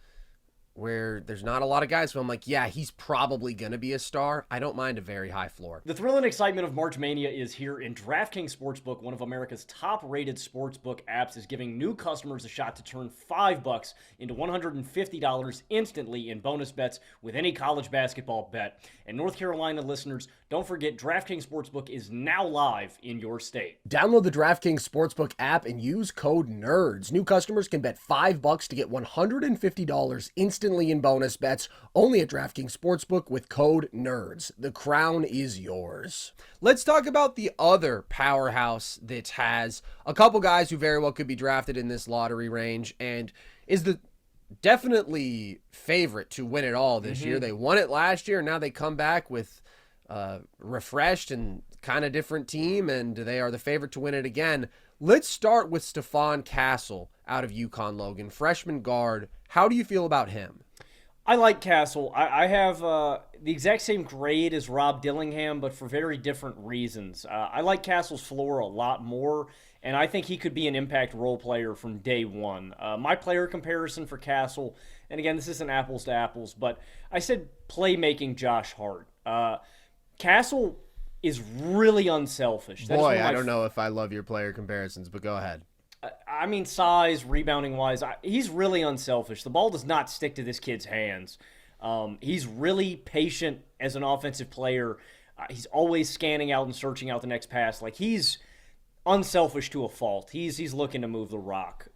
where there's not a lot of guys who I'm like, yeah, he's probably going to be a star, I don't mind a very high floor. The thrill and excitement of March Mania is here, and DraftKings Sportsbook, one of America's top-rated sportsbook apps, is giving new customers a shot to turn $5 into $150 instantly in bonus bets with any college basketball bet. And North Carolina listeners, don't forget DraftKings Sportsbook is now live in your state. Download the DraftKings Sportsbook app and use code NERDS. New customers can bet $5 to get $150 instantly in bonus bets only at DraftKings Sportsbook with code NERDS. The crown is yours. Let's talk about the other powerhouse that has a couple guys who very well could be drafted in this lottery range and is the definitely favorite to win it all this year. They won it last year, and now they come back with refreshed and kind of different team, and they are the favorite to win it again. Let's start with Stephon Castle out of UConn, Logan. Freshman guard. How do you feel about him? I like Castle. I have the exact same grade as Rob Dillingham, but for very different reasons. I like Castle's floor a lot more, and I think he could be an impact role player from day one. My player comparison for Castle, and again, this isn't apples to apples, but I said playmaking Josh Hart. Castle is really unselfish. Boy, I don't know if I love your player comparisons, but go ahead. I mean, size, rebounding-wise, he's really unselfish. The ball does not stick to this kid's hands. He's really patient as an offensive player. He's always scanning out and searching out the next pass. Like, he's unselfish to a fault. He's looking to move the rock.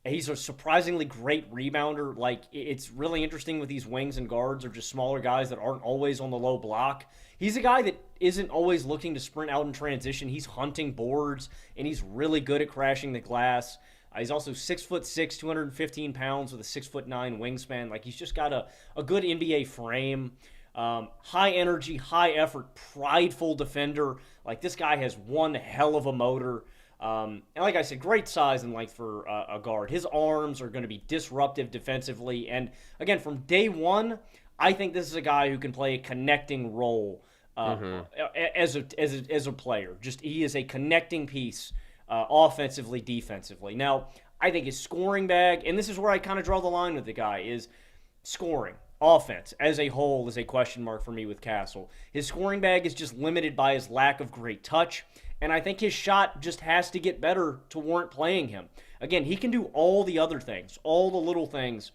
He's a surprisingly great rebounder. Like, it's really interesting with these wings and guards or just smaller guys that aren't always on the low block. He's a guy that isn't always looking to sprint out in transition. He's hunting boards, and he's really good at crashing the glass. He's also 6'6", 215 pounds with a 6'9" wingspan. Like, he's just got a good NBA frame. High energy, high effort, prideful defender. Like, this guy has one hell of a motor. And like I said, great size and length for a guard. His arms are going to be disruptive defensively. And again, from day one, I think this is a guy who can play a connecting role as a player. Just he is a connecting piece offensively, defensively. Now, I think his scoring bag, and this is where I kind of draw the line with the guy, is scoring. offense as a whole is a question mark for me with Castle. His scoring bag is just limited by his lack of great touch, and I think his shot just has to get better to warrant playing him. Again, he can do all the other things, all the little things.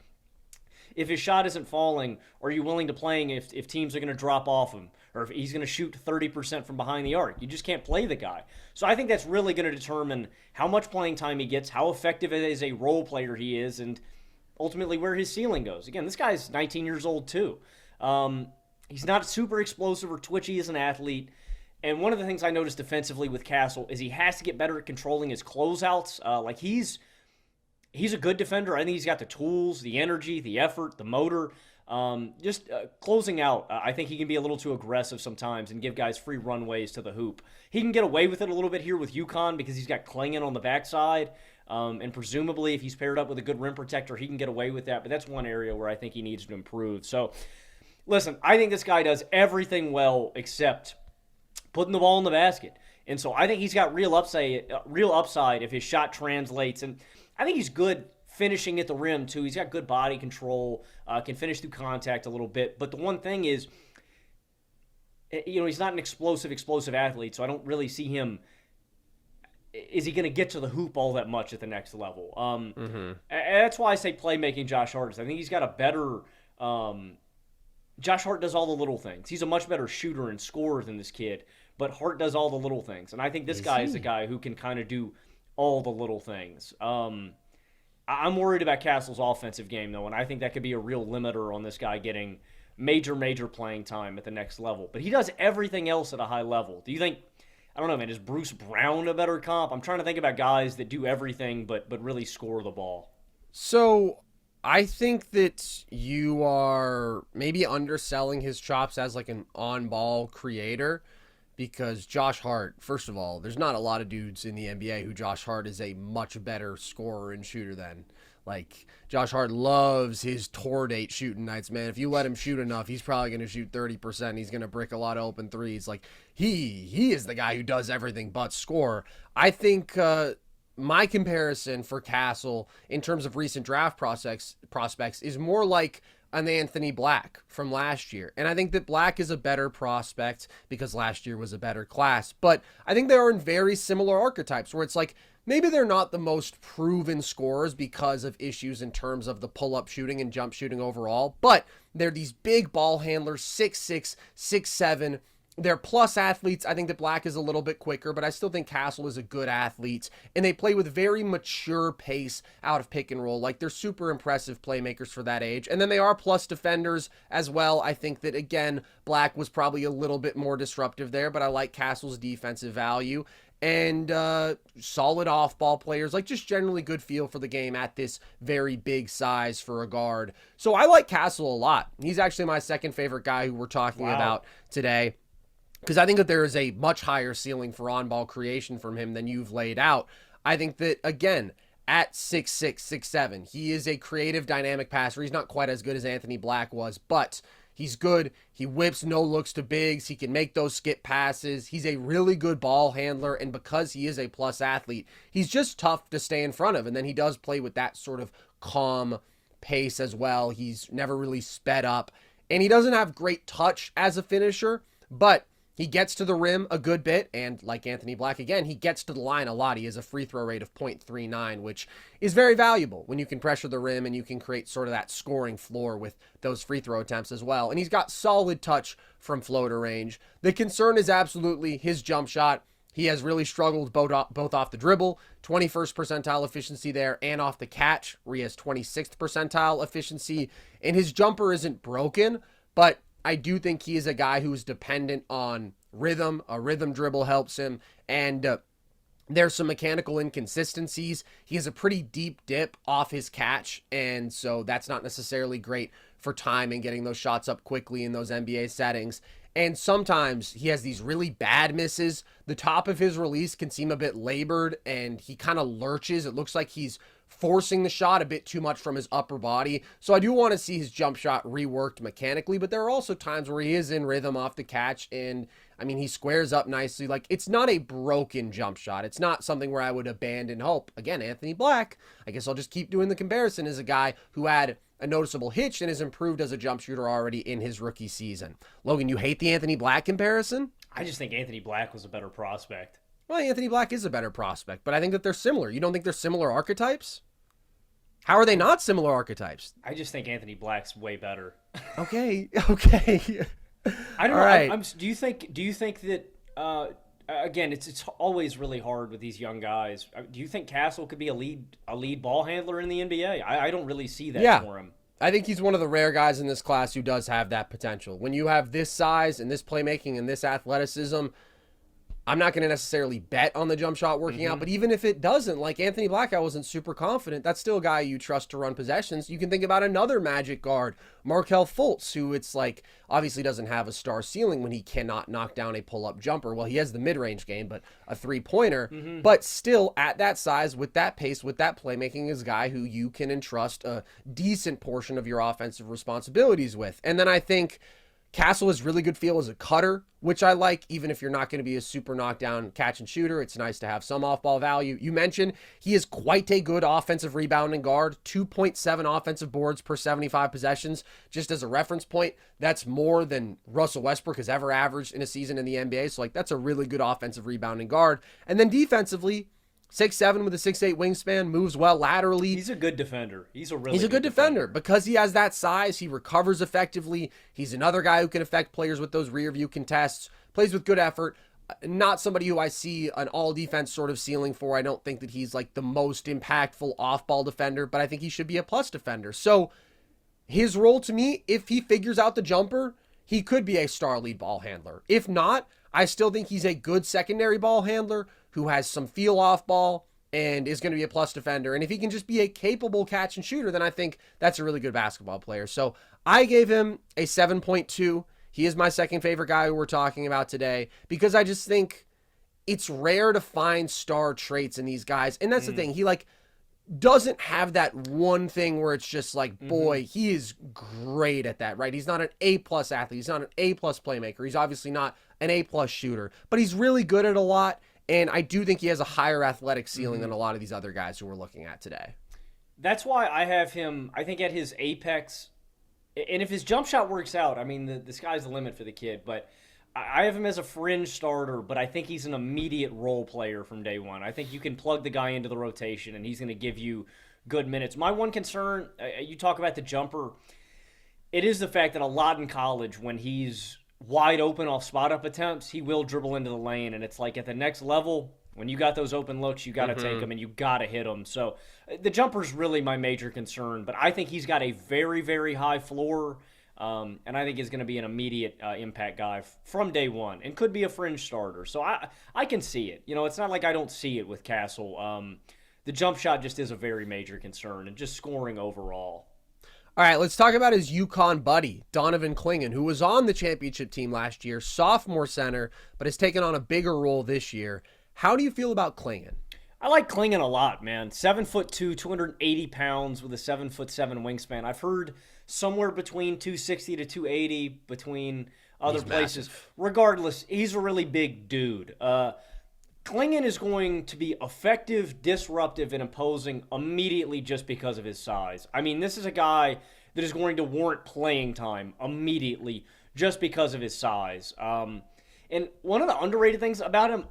If his shot isn't falling, are you willing to play him if teams are going to drop off him? Or if he's going to shoot 30% from behind the arc? You just can't play the guy. So I think that's really going to determine how much playing time he gets, how effective as a role player he is, and ultimately where his ceiling goes. Again, this guy's 19 years old too. He's not super explosive or twitchy as an athlete. And one of the things I noticed defensively with Castle is he has to get better at controlling his closeouts. He's a good defender. I think he's got the tools, the energy, the effort, the motor. Closing out, I think he can be a little too aggressive sometimes and give guys free runways to the hoop. He can get away with it a little bit here with UConn because he's got Klingan on the backside. And presumably if he's paired up with a good rim protector, he can get away with that. But that's one area where I think he needs to improve. So, listen, I think this guy does everything well except putting the ball in the basket. And so I think he's got real upside if his shot translates. And I think he's good finishing at the rim, too. He's got good body control, can finish through contact a little bit. But the one thing is, he's not an explosive athlete, so I don't really see him. Is he going to get to the hoop all that much at the next level? That's why I say playmaking Josh Hart. I think he's got a better Josh Hart does all the little things. He's a much better shooter and scorer than this kid, but Hart does all the little things. And I think this guy is a guy who can kind of do all the little things. I'm worried about Castle's offensive game, though, and I think that could be a real limiter on this guy getting major playing time at the next level. But he does everything else at a high level. Do you think, I don't know, man, is Bruce Brown a better comp? I'm trying to think about guys that do everything but really score the ball. So I think that you are maybe underselling his chops as like an on-ball creator, because Josh Hart, first of all, there's not a lot of dudes in the NBA who Josh Hart is a much better scorer and shooter than. Like, Josh Hart loves his tour date shooting nights, man. If you let him shoot enough, he's probably going to shoot 30%. He's going to brick a lot of open threes. Like, he is the guy who does everything but score. I think my comparison for Castle in terms of recent draft prospects is more like an Anthony Black from last year. And I think that Black is a better prospect because last year was a better class. But I think they are in very similar archetypes where it's like, maybe they're not the most proven scorers because of issues in terms of the pull-up shooting and jump shooting overall, but they're these big ball handlers, 6'6", 6'7". They're plus athletes. I think that Black is a little bit quicker, but I still think Castle is a good athlete. And they play with very mature pace out of pick and roll. Like, they're super impressive playmakers for that age. And then they are plus defenders as well. I think that, again, Black was probably a little bit more disruptive there, but I like Castle's defensive value. And solid off-ball players, like just generally good feel for the game at this very big size for a guard. So I like Castle a lot. He's actually my second favorite guy who we're talking about today, because I think that there is a much higher ceiling for on-ball creation from him than you've laid out. I think that, again, at 6'6", 6'7", he is a creative, dynamic passer. He's not quite as good as Anthony Black was, but he's good. He whips no looks to bigs. He can make those skip passes. He's a really good ball handler, and because he is a plus athlete, he's just tough to stay in front of, and then he does play with that sort of calm pace as well. He's never really sped up, and he doesn't have great touch as a finisher, but he gets to the rim a good bit, and like Anthony Black, again, he gets to the line a lot. He has a free throw rate of .39, which is very valuable when you can pressure the rim and you can create sort of that scoring floor with those free throw attempts as well. And he's got solid touch from floater range. The concern is absolutely his jump shot. He has really struggled both off the dribble, 21st percentile efficiency there, and off the catch, where he has 26th percentile efficiency. And his jumper isn't broken, but I do think he is a guy who is dependent on rhythm. A rhythm dribble helps him, and there's some mechanical inconsistencies. He has a pretty deep dip off his catch, and so that's not necessarily great for time and getting those shots up quickly in those NBA settings. And sometimes he has these really bad misses. The top of his release can seem a bit labored, and he kind of lurches. It looks like he's forcing the shot a bit too much from his upper body. So I do want to see his jump shot reworked mechanically, but there are also times where he is in rhythm off the catch, and I mean, he squares up nicely. Like, it's not a broken jump shot. It's not something where I would abandon hope. Again, Anthony Black, I guess I'll just keep doing the comparison, is a guy who had a noticeable hitch and has improved as a jump shooter already in his rookie season. Logan, you hate the Anthony Black comparison? I just think Anthony Black was a better prospect. Well, Anthony Black is a better prospect, but I think that they're similar. You don't think they're similar archetypes? How are they not similar archetypes? I just think Anthony Black's way better. Okay. I don't know. Right. Do you think that again, it's always really hard with these young guys. Do you think Castle could be a lead ball handler in the NBA? I don't really see that for him. I think he's one of the rare guys in this class who does have that potential. When you have this size and this playmaking and this athleticism, I'm not going to necessarily bet on the jump shot working out, but even if it doesn't, like Anthony Black, I wasn't super confident. That's still a guy you trust to run possessions. You can think about another Magic guard, Markelle Fultz, who it's like obviously doesn't have a star ceiling when he cannot knock down a pull-up jumper. Well, he has the mid-range game, but a three-pointer. But still, at that size, with that pace, with that playmaking, is a guy who you can entrust a decent portion of your offensive responsibilities with. And then I think Castle has really good feel as a cutter, which I like, even if you're not going to be a super knockdown catch and shooter. It's nice to have some off-ball value. You mentioned he is quite a good offensive rebounding guard, 2.7 offensive boards per 75 possessions. Just as a reference point, that's more than Russell Westbrook has ever averaged in a season in the NBA. So, like, that's a really good offensive rebounding guard. And then defensively, 6'7" with a 6'8" wingspan, moves well laterally. He's a good defender. He's a good defender. Because he has that size, he recovers effectively. He's another guy who can affect players with those rear view contests, plays with good effort. Not somebody who I see an all defense sort of ceiling for. I don't think that he's like the most impactful off-ball defender, but I think he should be a plus defender. So his role to me, if he figures out the jumper, he could be a star lead ball handler. If not, I still think he's a good secondary ball handler who has some feel off ball and is going to be a plus defender. And if he can just be a capable catch and shooter, then I think that's a really good basketball player. So I gave him a 7.2. He is my second favorite guy who we're talking about today because I just think it's rare to find star traits in these guys. And that's the thing. He like doesn't have that one thing where it's just like, boy, he is great at that, right? He's not an A-plus athlete. He's not an A-plus playmaker. He's obviously not an A-plus shooter, but he's really good at a lot. And I do think he has a higher athletic ceiling than a lot of these other guys who we're looking at today. That's why I have him, I think, at his apex. And if his jump shot works out, I mean, the sky's the limit for the kid. But I have him as a fringe starter, but I think he's an immediate role player from day one. I think you can plug the guy into the rotation, and he's going to give you good minutes. My one concern, you talk about the jumper, it is the fact that a lot in college, when he's wide open off spot-up attempts, he will dribble into the lane, and it's like at the next level, when you got those open looks, you got to take them, and you got to hit them. So the jumper's really my major concern, but I think he's got a very, very high floor, and I think he's going to be an immediate impact guy from day one and could be a fringe starter. So I can see it. You know, it's not like I don't see it with Castle. The jump shot just is a very major concern, and just scoring overall. All right, let's talk about his UConn buddy, Donovan Clingan, who was on the championship team last year, sophomore center, but has taken on a bigger role this year. How do you feel about Clingan? I like Clingan a lot, man. 7'2", 280 pounds with a 7'7" wingspan. I've heard somewhere between 260 to 280 between other places. Massive. Regardless, he's a really big dude. Clingan is going to be effective, disruptive, and imposing immediately just because of his size. I mean, this is a guy that is going to warrant playing time immediately just because of his size. And one of the underrated things about him,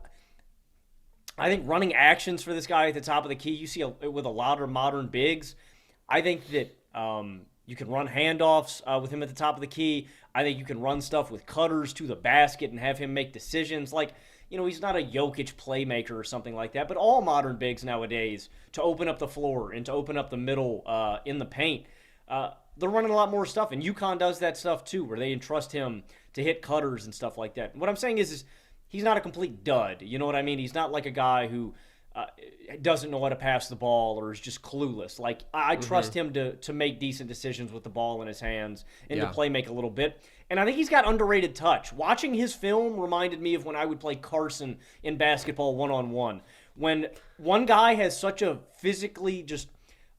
I think running actions for this guy at the top of the key, you see with a lot of modern bigs. I think that you can run handoffs with him at the top of the key. I think you can run stuff with cutters to the basket and have him make decisions. Like, you know, he's not a Jokic playmaker or something like that, but all modern bigs nowadays, to open up the floor and to open up the middle in the paint, they're running a lot more stuff. And UConn does that stuff too, where they entrust him to hit cutters and stuff like that. And what I'm saying is he's not a complete dud. You know what I mean? He's not like a guy who doesn't know how to pass the ball or is just clueless. Like, I trust him to make decent decisions with the ball in his hands and to play make a little bit. And I think he's got underrated touch. Watching his film reminded me of when I would play Carson in basketball one-on-one. When one guy has such a physically just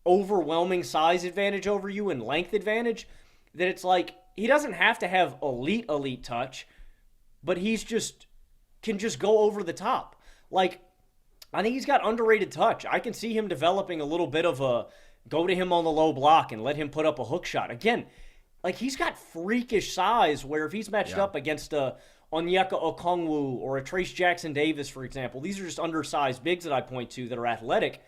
overwhelming size advantage over you and length advantage that it's like he doesn't have to have elite touch, but can just go over the top. Like, I think he's got underrated touch. I can see him developing a little bit of a go to him on the low block and let him put up a hook shot. Again, like, he's got freakish size where if he's matched up against a Onyeka Okongwu or a Trace Jackson Davis, for example, these are just undersized bigs that I point to that are athletic.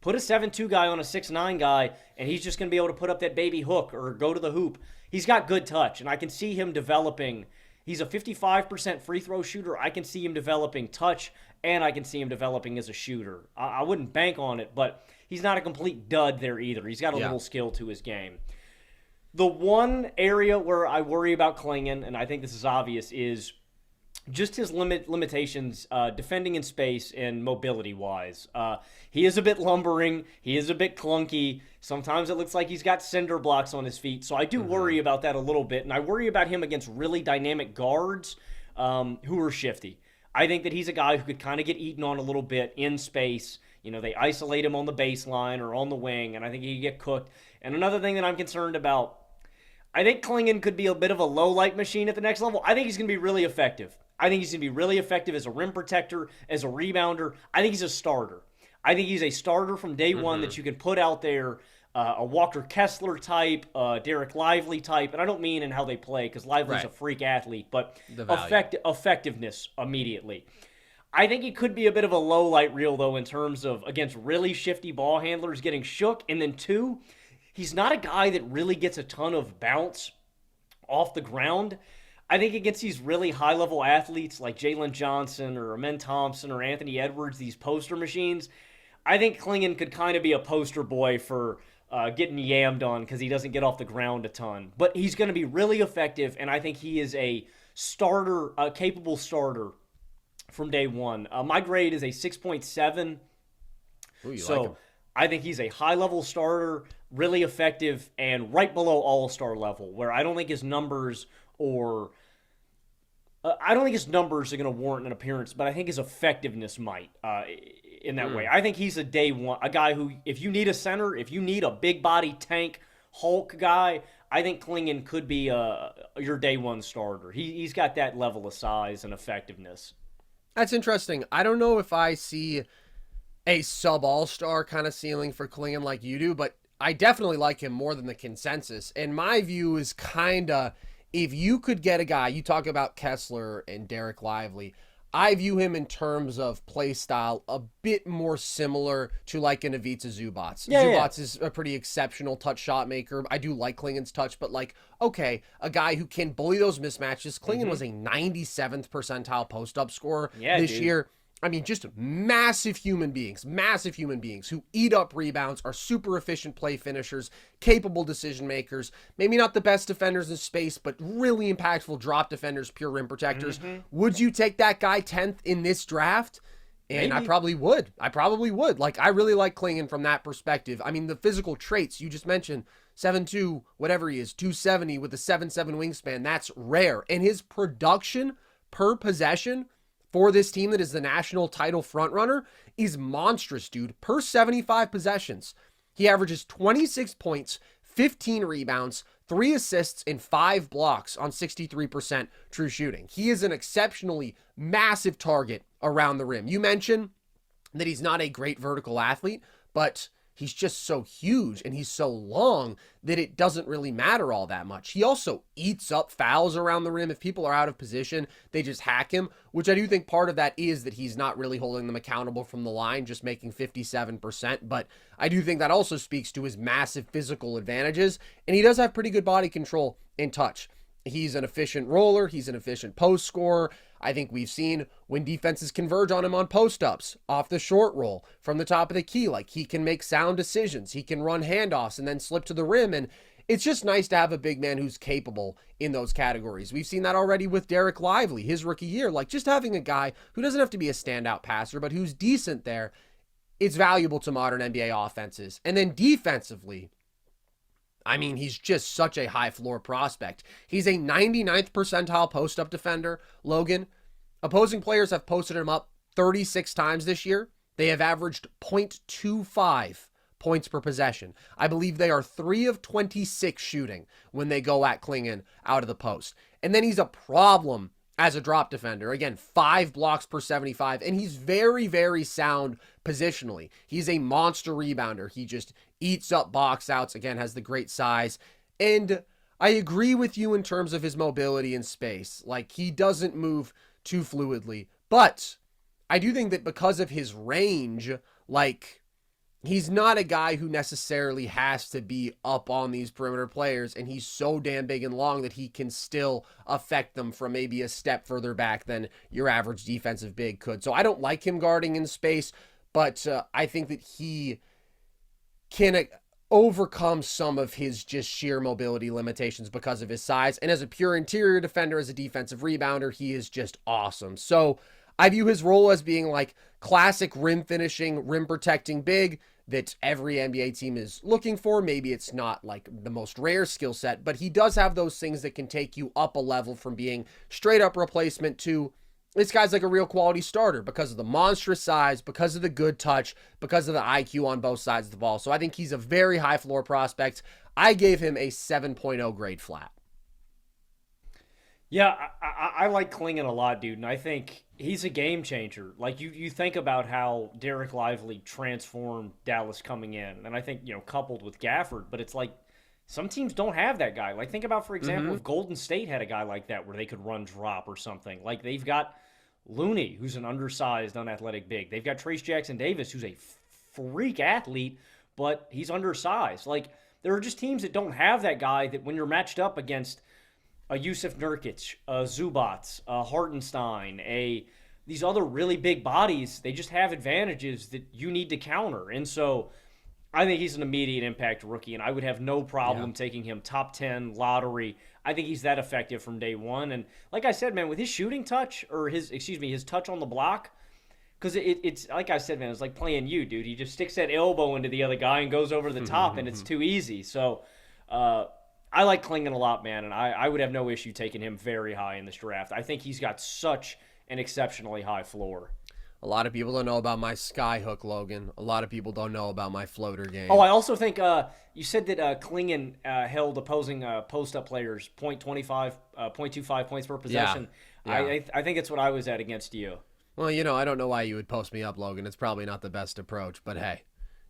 Put a 7'2 guy on a 6'9 guy, and he's just going to be able to put up that baby hook or go to the hoop. He's got good touch, and I can see him developing. He's a 55% free throw shooter. I can see him developing touch, and I can see him developing as a shooter. I wouldn't bank on it, but he's not a complete dud there either. He's got a little skill to his game. The one area where I worry about Klingan, and I think this is obvious, is just his limitations defending in space and mobility-wise. He is a bit lumbering. He is a bit clunky. Sometimes it looks like he's got cinder blocks on his feet. So I do worry about that a little bit, and I worry about him against really dynamic guards who are shifty. I think that he's a guy who could kind of get eaten on a little bit in space. You know, they isolate him on the baseline or on the wing, and I think he could get cooked. And another thing that I'm concerned about, I think Klingan could be a bit of a low-light machine at the next level. I think he's going to be really effective. I think he's going to be really effective as a rim protector, as a rebounder. I think he's a starter. I think he's a starter from day one that you can put out there, a Walker Kessler type, Derek Lively type. And I don't mean in how they play, because Lively's a freak athlete, but effectiveness immediately. I think he could be a bit of a low-light reel, though, in terms of against really shifty ball handlers getting shook. And then two, he's not a guy that really gets a ton of bounce off the ground. I think against these really high-level athletes like Jalen Johnson or Amen Thompson or Anthony Edwards, these poster machines, I think Klingan could kind of be a poster boy for getting yammed on because he doesn't get off the ground a ton. But he's going to be really effective, and I think he is a starter, a capable starter from day one. My grade is a 6.7. Ooh, so like him. I think he's a high-level starter, really effective, and right below all-star level, where I don't think his numbers are going to warrant an appearance, but I think his effectiveness might in that way. I think he's a day one, a guy who, if you need a center, if you need a big body tank Hulk guy, I think Klingan could be your day one starter. He's got that level of size and effectiveness. That's interesting. I don't know if I see a sub all-star kind of ceiling for Klingan like you do, but I definitely like him more than the consensus. And my view is kind of, if you could get a guy, you talk about Kessler and Derek Lively, I view him in terms of play style a bit more similar to like an Ivica Zubac. Zubac is a pretty exceptional touch shot maker. I do like Klingan's touch, but like, okay, a guy who can bully those mismatches. Klingan was a 97th percentile post-up scorer this year. I mean, just massive human beings who eat up rebounds, are super efficient play finishers, capable decision makers, maybe not the best defenders in space, but really impactful drop defenders, pure rim protectors. Would you take that guy 10th in this draft? And maybe. I probably would. Like, I really like Klingan from that perspective. I mean, the physical traits you just mentioned, 7'2", whatever he is, 270 with a 7'7" wingspan, that's rare. And his production per possession for this team that is the national title frontrunner is monstrous, dude. Per 75 possessions, he averages 26 points, 15 rebounds, 3 assists, and 5 blocks on 63% true shooting. He is an exceptionally massive target around the rim. You mentioned that he's not a great vertical athlete, but he's just so huge and he's so long that it doesn't really matter all that much. He also eats up fouls around the rim. If people are out of position, they just hack him, which I do think part of that is that he's not really holding them accountable from the line, just making 57%. But I do think that also speaks to his massive physical advantages. And he does have pretty good body control and touch. He's an efficient roller. He's an efficient post scorer. I think we've seen when defenses converge on him on post-ups, off the short roll, from the top of the key, like he can make sound decisions. He can run handoffs and then slip to the rim. And it's just nice to have a big man who's capable in those categories. We've seen that already with Derek Lively, his rookie year. Like, just having a guy who doesn't have to be a standout passer, but who's decent there, it's valuable to modern NBA offenses. And then defensively, I mean, he's just such a high floor prospect. He's a 99th percentile post-up defender, Logan. Opposing players have posted him up 36 times this year. They have averaged 0.25 points per possession. I believe they are 3 of 26 shooting when they go at Klingan out of the post. And then he's a problem as a drop defender. Again, 5 blocks per 75, and he's very, very sound positionally. He's a monster rebounder. He just eats up box outs, again, has the great size. And I agree with you in terms of his mobility in space. Like, he doesn't move too fluidly. But I do think that because of his range, like, he's not a guy who necessarily has to be up on these perimeter players, and he's so damn big and long that he can still affect them from maybe a step further back than your average defensive big could. So I don't like him guarding in space, but I think that he can overcome some of his just sheer mobility limitations because of his size. And as a pure interior defender, as a defensive rebounder, he is just awesome. So I view his role as being like classic rim finishing, rim protecting big that every NBA team is looking for. Maybe it's not like the most rare skill set, but he does have those things that can take you up a level from being straight up replacement to this guy's like a real quality starter because of the monstrous size, because of the good touch, because of the IQ on both sides of the ball. So I think he's a very high floor prospect. I gave him a 7.0 grade flat. Yeah, I like Klingan a lot, dude, and I think he's a game changer. Like, you think about how Derek Lively transformed Dallas coming in, and I think, coupled with Gafford, but it's like some teams don't have that guy. Like, think about, for example, if Golden State had a guy like that where they could run drop or something. Like, they've got Looney, who's an undersized, unathletic big. They've got Trace Jackson-Davis, who's a freak athlete, but he's undersized. Like, there are just teams that don't have that guy that when you're matched up against a Yusuf Nurkic, a Zubats, a Hartenstein, these other really big bodies, they just have advantages that you need to counter. And so I think he's an immediate impact rookie, and I would have no problem taking him top 10 lottery. I think he's that effective from day one. And like I said, man, with his shooting touch, or his touch on the block, because it's like I said, man, it's like playing you, dude. He just sticks that elbow into the other guy and goes over the top, and it's too easy. So I like Klingan a lot, man, and I would have no issue taking him very high in this draft. I think he's got such an exceptionally high floor. A lot of people don't know about my sky hook, Logan. A lot of people don't know about my floater game. Oh, I also think you said that Klingan held opposing post-up players 0.25 points per possession. Yeah. I think it's what I was at against you. Well, I don't know why you would post me up, Logan. It's probably not the best approach, but hey,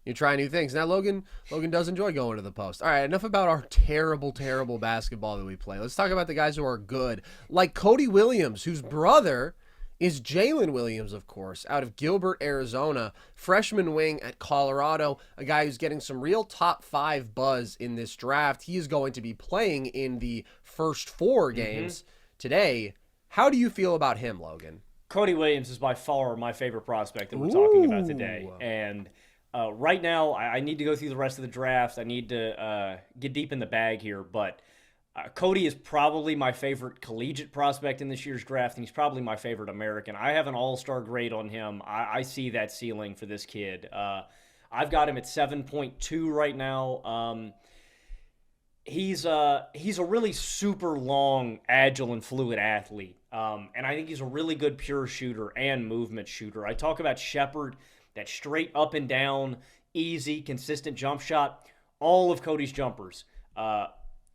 you try new things. Now, Logan does enjoy going to the post. All right, enough about our terrible, terrible basketball that we play. Let's talk about the guys who are good, like Cody Williams, whose brother is Jalen Williams, of course, out of Gilbert, Arizona, freshman wing at Colorado, a guy who's getting some real top 5 buzz in this draft. He is going to be playing in the first 4 games today. How do you feel about him, Logan? Cody Williams is by far my favorite prospect that we're talking about today. And right now, I need to go through the rest of the draft. I need to get deep in the bag here, but Cody is probably my favorite collegiate prospect in this year's draft, and he's probably my favorite American. I have an all-star grade on him. I see that ceiling for this kid. I've got him at 7.2 right now. He's a really super long, agile, and fluid athlete, and I think he's a really good pure shooter and movement shooter. I talk about Sheppard, that straight up and down, easy, consistent jump shot. All of Cody's jumpers,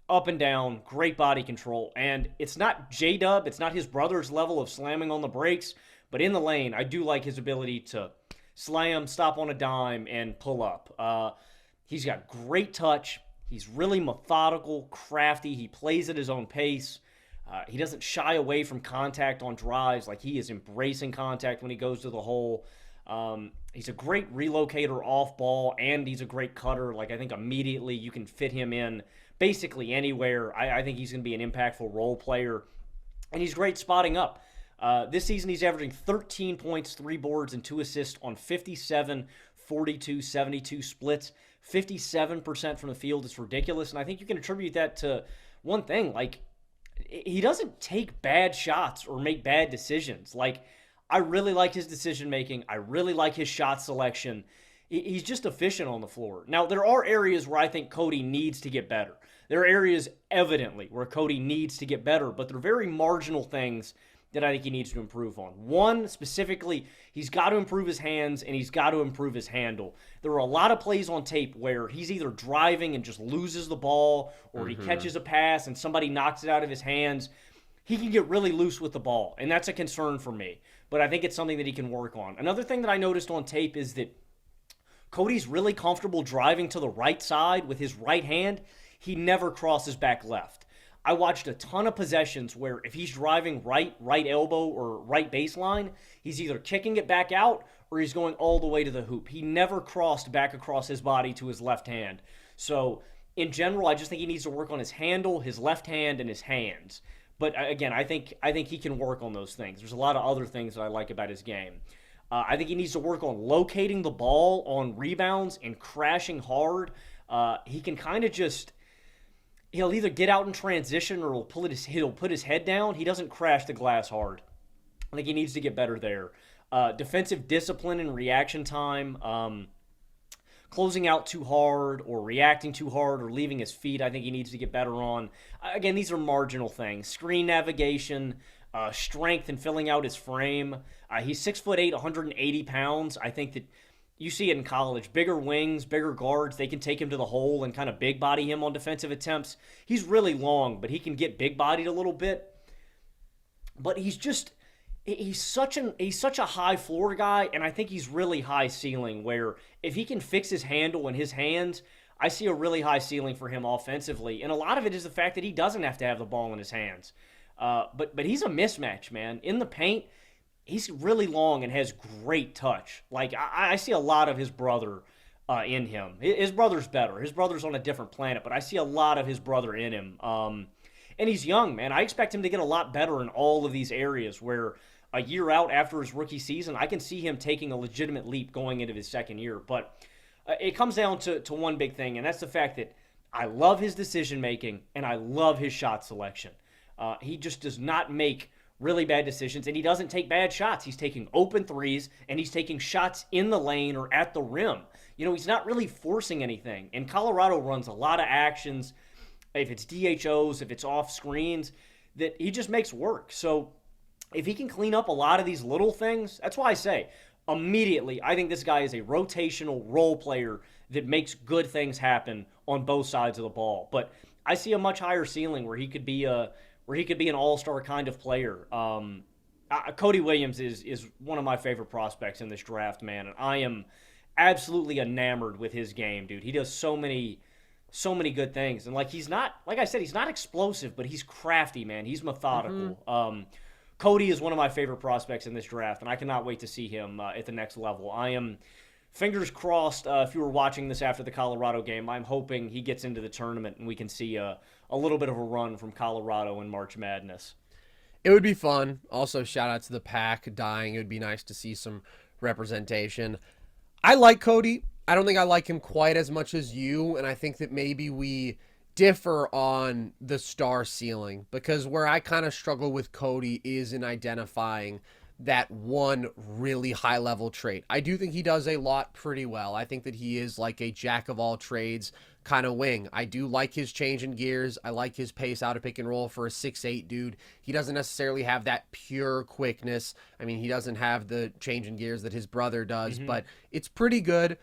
up and down, great body control. And it's not J-Dub, it's not his brother's level of slamming on the brakes, but in the lane, I do like his ability to slam, stop on a dime, and pull up. He's got great touch. He's really methodical, crafty. He plays at his own pace. He doesn't shy away from contact on drives. Like, he is embracing contact when he goes to the hole. He's a great relocator off ball, and he's a great cutter. Like, I think immediately you can fit him in basically anywhere. I think he's going to be an impactful role player, and he's great spotting up. This season, he's averaging 13 points, 3 boards, and 2 assists on 57, 42, 72 splits. 57% from the field is ridiculous, and I think you can attribute that to one thing. Like, he doesn't take bad shots or make bad decisions. Like, I really like his decision-making. I really like his shot selection. He's just efficient on the floor. Now, there are areas where I think Cody needs to get better. There are areas, evidently, where Cody needs to get better, but they're very marginal things that I think he needs to improve on. One, specifically, he's got to improve his hands, and he's got to improve his handle. There are a lot of plays on tape where he's either driving and just loses the ball, or he catches a pass and somebody knocks it out of his hands. he can get really loose with the ball, and that's a concern for me. But I think it's something that he can work on. Another thing that I noticed on tape is that Cody's really comfortable driving to the right side with his right hand. He never crosses back left. I watched a ton of possessions where if he's driving right elbow or right baseline, he's either kicking it back out or he's going all the way to the hoop. He never crossed back across his body to his left hand. So in general, I just think he needs to work on his handle, his left hand, and his hands. But again, I think he can work on those things. There's a lot of other things that I like about his game. I think he needs to work on locating the ball on rebounds and crashing hard. He can kind of just, he'll either get out in transition or he'll put his head down. He doesn't crash the glass hard. I think he needs to get better there. Defensive discipline and reaction time. Closing out too hard or reacting too hard or leaving his feet, I think he needs to get better on. Again, these are marginal things. Screen navigation, strength and filling out his frame. He's 6'8", 180 pounds. I think that you see it in college. Bigger wings, bigger guards, they can take him to the hole and kind of big body him on defensive attempts. He's really long, but he can get big bodied a little bit. But he's such a high floor guy, and I think he's really high ceiling, where if he can fix his handle and his hands, I see a really high ceiling for him offensively. And a lot of it is the fact that he doesn't have to have the ball in his hands. But he's a mismatch, man. In the paint, he's really long and has great touch. Like, I see a lot of his brother in him. His brother's better. His brother's on a different planet, but I see a lot of his brother in him. And he's young, man. I expect him to get a lot better in all of these areas where a year out after his rookie season, I can see him taking a legitimate leap going into his second year. But it comes down to one big thing, and that's the fact that I love his decision-making and I love his shot selection. He just does not make really bad decisions, and he doesn't take bad shots. He's taking open threes, and he's taking shots in the lane or at the rim. You know, he's not really forcing anything. And Colorado runs a lot of actions, if it's DHOs, if it's off screens, that he just makes work. So if he can clean up a lot of these little things, that's why I say immediately, I think this guy is a rotational role player that makes good things happen on both sides of the ball. But I see a much higher ceiling where he could be an all-star kind of player. Cody Williams is one of my favorite prospects in this draft, man, and I am absolutely enamored with his game, dude. He does so many good things, and he's not explosive, but he's crafty, man. He's methodical. Mm-hmm. Cody is one of my favorite prospects in this draft, and I cannot wait to see him at the next level. I am, fingers crossed, if you were watching this after the Colorado game, I'm hoping he gets into the tournament and we can see a little bit of a run from Colorado in March Madness. It would be fun. Also, shout out to the Pack dying. It would be nice to see some representation. I like Cody. I don't think I like him quite as much as you, and I think that maybe we differ on the star ceiling, because where I kind of struggle with Cody is in identifying that one really high level trait. I do think he does a lot pretty well. I think that he is like a jack of all trades kind of wing. I do like his change in gears. I like his pace out of pick and roll for a 6'8" dude. He doesn't necessarily have that pure quickness. I mean, he doesn't have the change in gears that his brother does, but it's pretty good.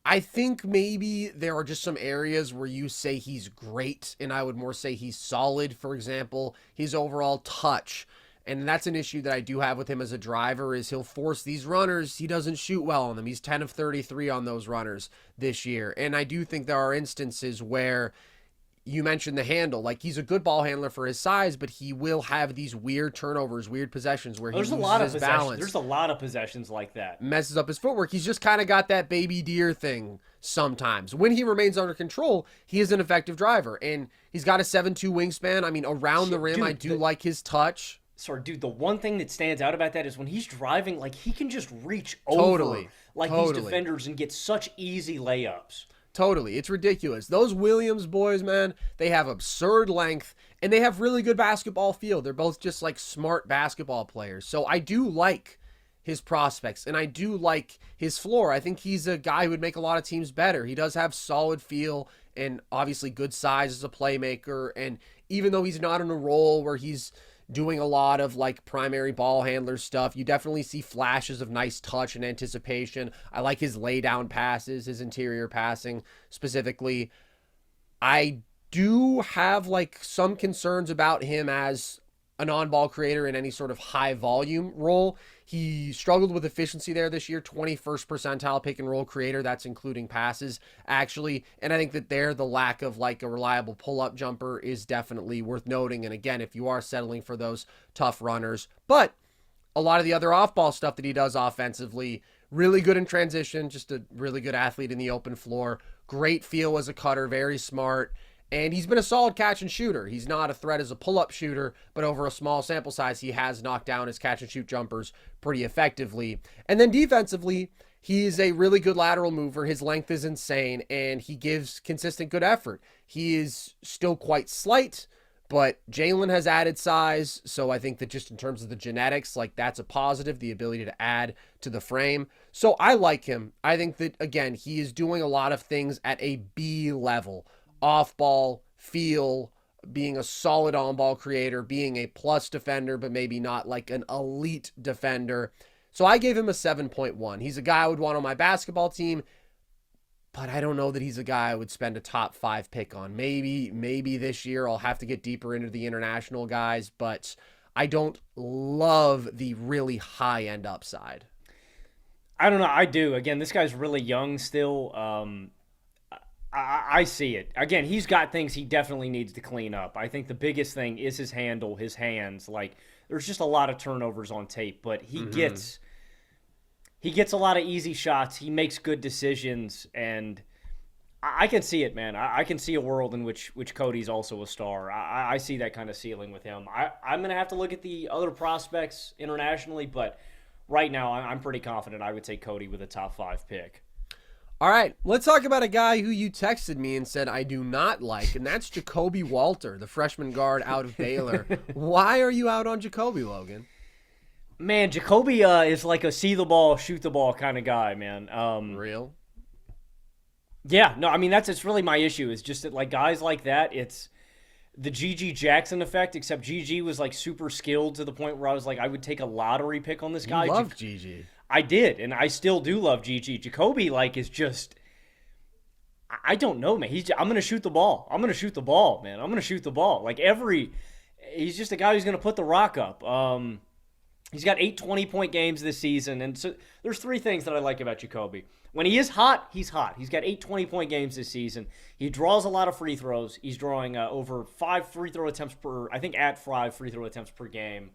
I think maybe there are just some areas where you say he's great, and I would more say he's solid. For example, his overall touch. And that's an issue that I do have with him as a driver, is he'll force these runners. He doesn't shoot well on them. He's 10 of 33 on those runners this year. And I do think there are instances where you mentioned the handle. Like, he's a good ball handler for his size, but he will have these weird turnovers, weird possessions where he loses his balance. There's a lot of possessions like that. Messes up his footwork. He's just kind of got that baby deer thing sometimes. When he remains under control, he is an effective driver. And he's got a 7'2" wingspan. I mean, around the rim, I do like his touch. Sorry, dude, the one thing that stands out about that is when he's driving, like, he can just reach over these defenders and get such easy layups. Totally. It's ridiculous. Those Williams boys, man, they have absurd length, and they have really good basketball feel. They're both just, like, smart basketball players. So I do like his prospects, and I do like his floor. I think he's a guy who would make a lot of teams better. He does have solid feel and obviously good size as a playmaker, and even though he's not in a role where he's doing a lot of like primary ball handler stuff, you definitely see flashes of nice touch and anticipation. I like his lay down passes, his interior passing specifically. I do have like some concerns about him as an on-ball creator in any sort of high volume role. He struggled with efficiency there this year, 21st percentile pick and roll creator. That's including passes, actually. And I think that there, the lack of like a reliable pull-up jumper is definitely worth noting. And again, if you are settling for those tough runners, but a lot of the other off-ball stuff that he does offensively, really good in transition, just a really good athlete in the open floor, great feel as a cutter, very smart. And he's been a solid catch and shooter. He's not a threat as a pull-up shooter, but over a small sample size, he has knocked down his catch and shoot jumpers pretty effectively. And then defensively, he is a really good lateral mover. His length is insane, and he gives consistent good effort. He is still quite slight, but Jalen has added size, so I think that just in terms of the genetics, like that's a positive, the ability to add to the frame. So I like him. I think that, again, he is doing a lot of things at a B level. Off-ball, feel, being a solid on-ball creator, being a plus defender, but maybe not like an elite defender. So I gave him a 7.1. He's a guy I would want on my basketball team, but I don't know that he's a guy I would spend a top 5 pick on. Maybe this year I'll have to get deeper into the international guys, but I don't love the really high-end upside. I don't know. I do. Again, this guy's really young still. I see it. Again, he's got things he definitely needs to clean up. I think the biggest thing is his handle, his hands. Like, there's just a lot of turnovers on tape, but he gets a lot of easy shots. He makes good decisions, and I can see it, man. I can see a world in which Cody's also a star. I see that kind of ceiling with him. I'm going to have to look at the other prospects internationally, but right now I'm pretty confident I would take Cody with a top 5 pick. All right, let's talk about a guy who you texted me and said I do not like, and that's Jacoby Walter, the freshman guard out of Baylor. Why are you out on Jacoby, Logan? Man, Jacoby is like a see the ball, shoot the ball kind of guy, man. Real? Yeah, no, I mean, it's really my issue. Is just that, like, guys like that, it's the G.G. Jackson effect, except G.G. was, like, super skilled to the point where I was like, I would take a lottery pick on this guy. You love G.G. I did, and I still do love G.G. Jacoby, like, is just, I don't know, man. I'm going to shoot the ball. I'm going to shoot the ball, man. I'm going to shoot the ball. Like, he's just a guy who's going to put the rock up. He's got 8 20-point games this season, and so there's 3 things that I like about Jacoby. When he is hot, he's hot. He's got 8 20-point games this season. He draws a lot of free throws. He's drawing over 5 free throw attempts per, I think at 5 free throw attempts per game.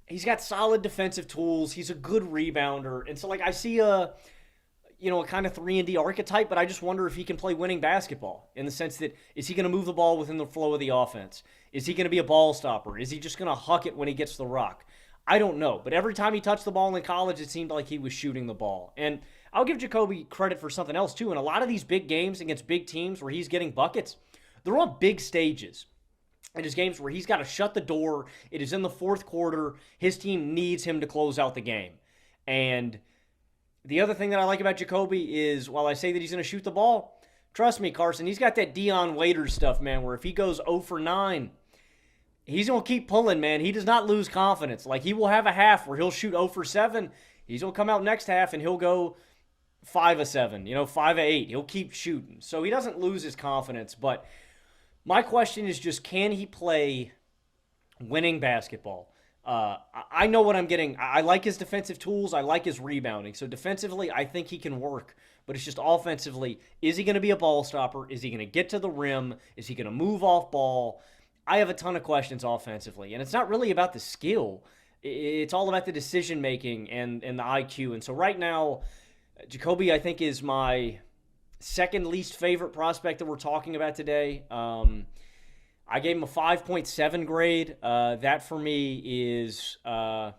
He's got solid defensive tools. He's a good rebounder. And so, like, I see a kind of 3-and-D archetype, but I just wonder if he can play winning basketball in the sense that, is he going to move the ball within the flow of the offense? Is he going to be a ball stopper? Is he just going to huck it when he gets the rock? I don't know. But every time he touched the ball in college, it seemed like he was shooting the ball. And I'll give Jacoby credit for something else, too. In a lot of these big games against big teams where he's getting buckets, they're on big stages. It is games where he's got to shut the door. It is in the fourth quarter. His team needs him to close out the game. And the other thing that I like about Jacoby is, while I say that he's going to shoot the ball, trust me, Carson, he's got that Deion Waiters stuff, man, where if he goes 0 for 9, he's going to keep pulling, man. He does not lose confidence. Like, he will have a half where he'll shoot 0 for 7. He's going to come out next half and he'll go 5 of 7, 5 of 8. He'll keep shooting. So he doesn't lose his confidence, but my question is just, can he play winning basketball? I know what I'm getting. I like his defensive tools. I like his rebounding. So defensively, I think he can work. But it's just offensively, is he going to be a ball stopper? Is he going to get to the rim? Is he going to move off ball? I have a ton of questions offensively. And it's not really about the skill. It's all about the decision-making and the IQ. And so right now, Jacoby, I think, is my second least favorite prospect that we're talking about today. I gave him a 5.7 grade. That for me is, at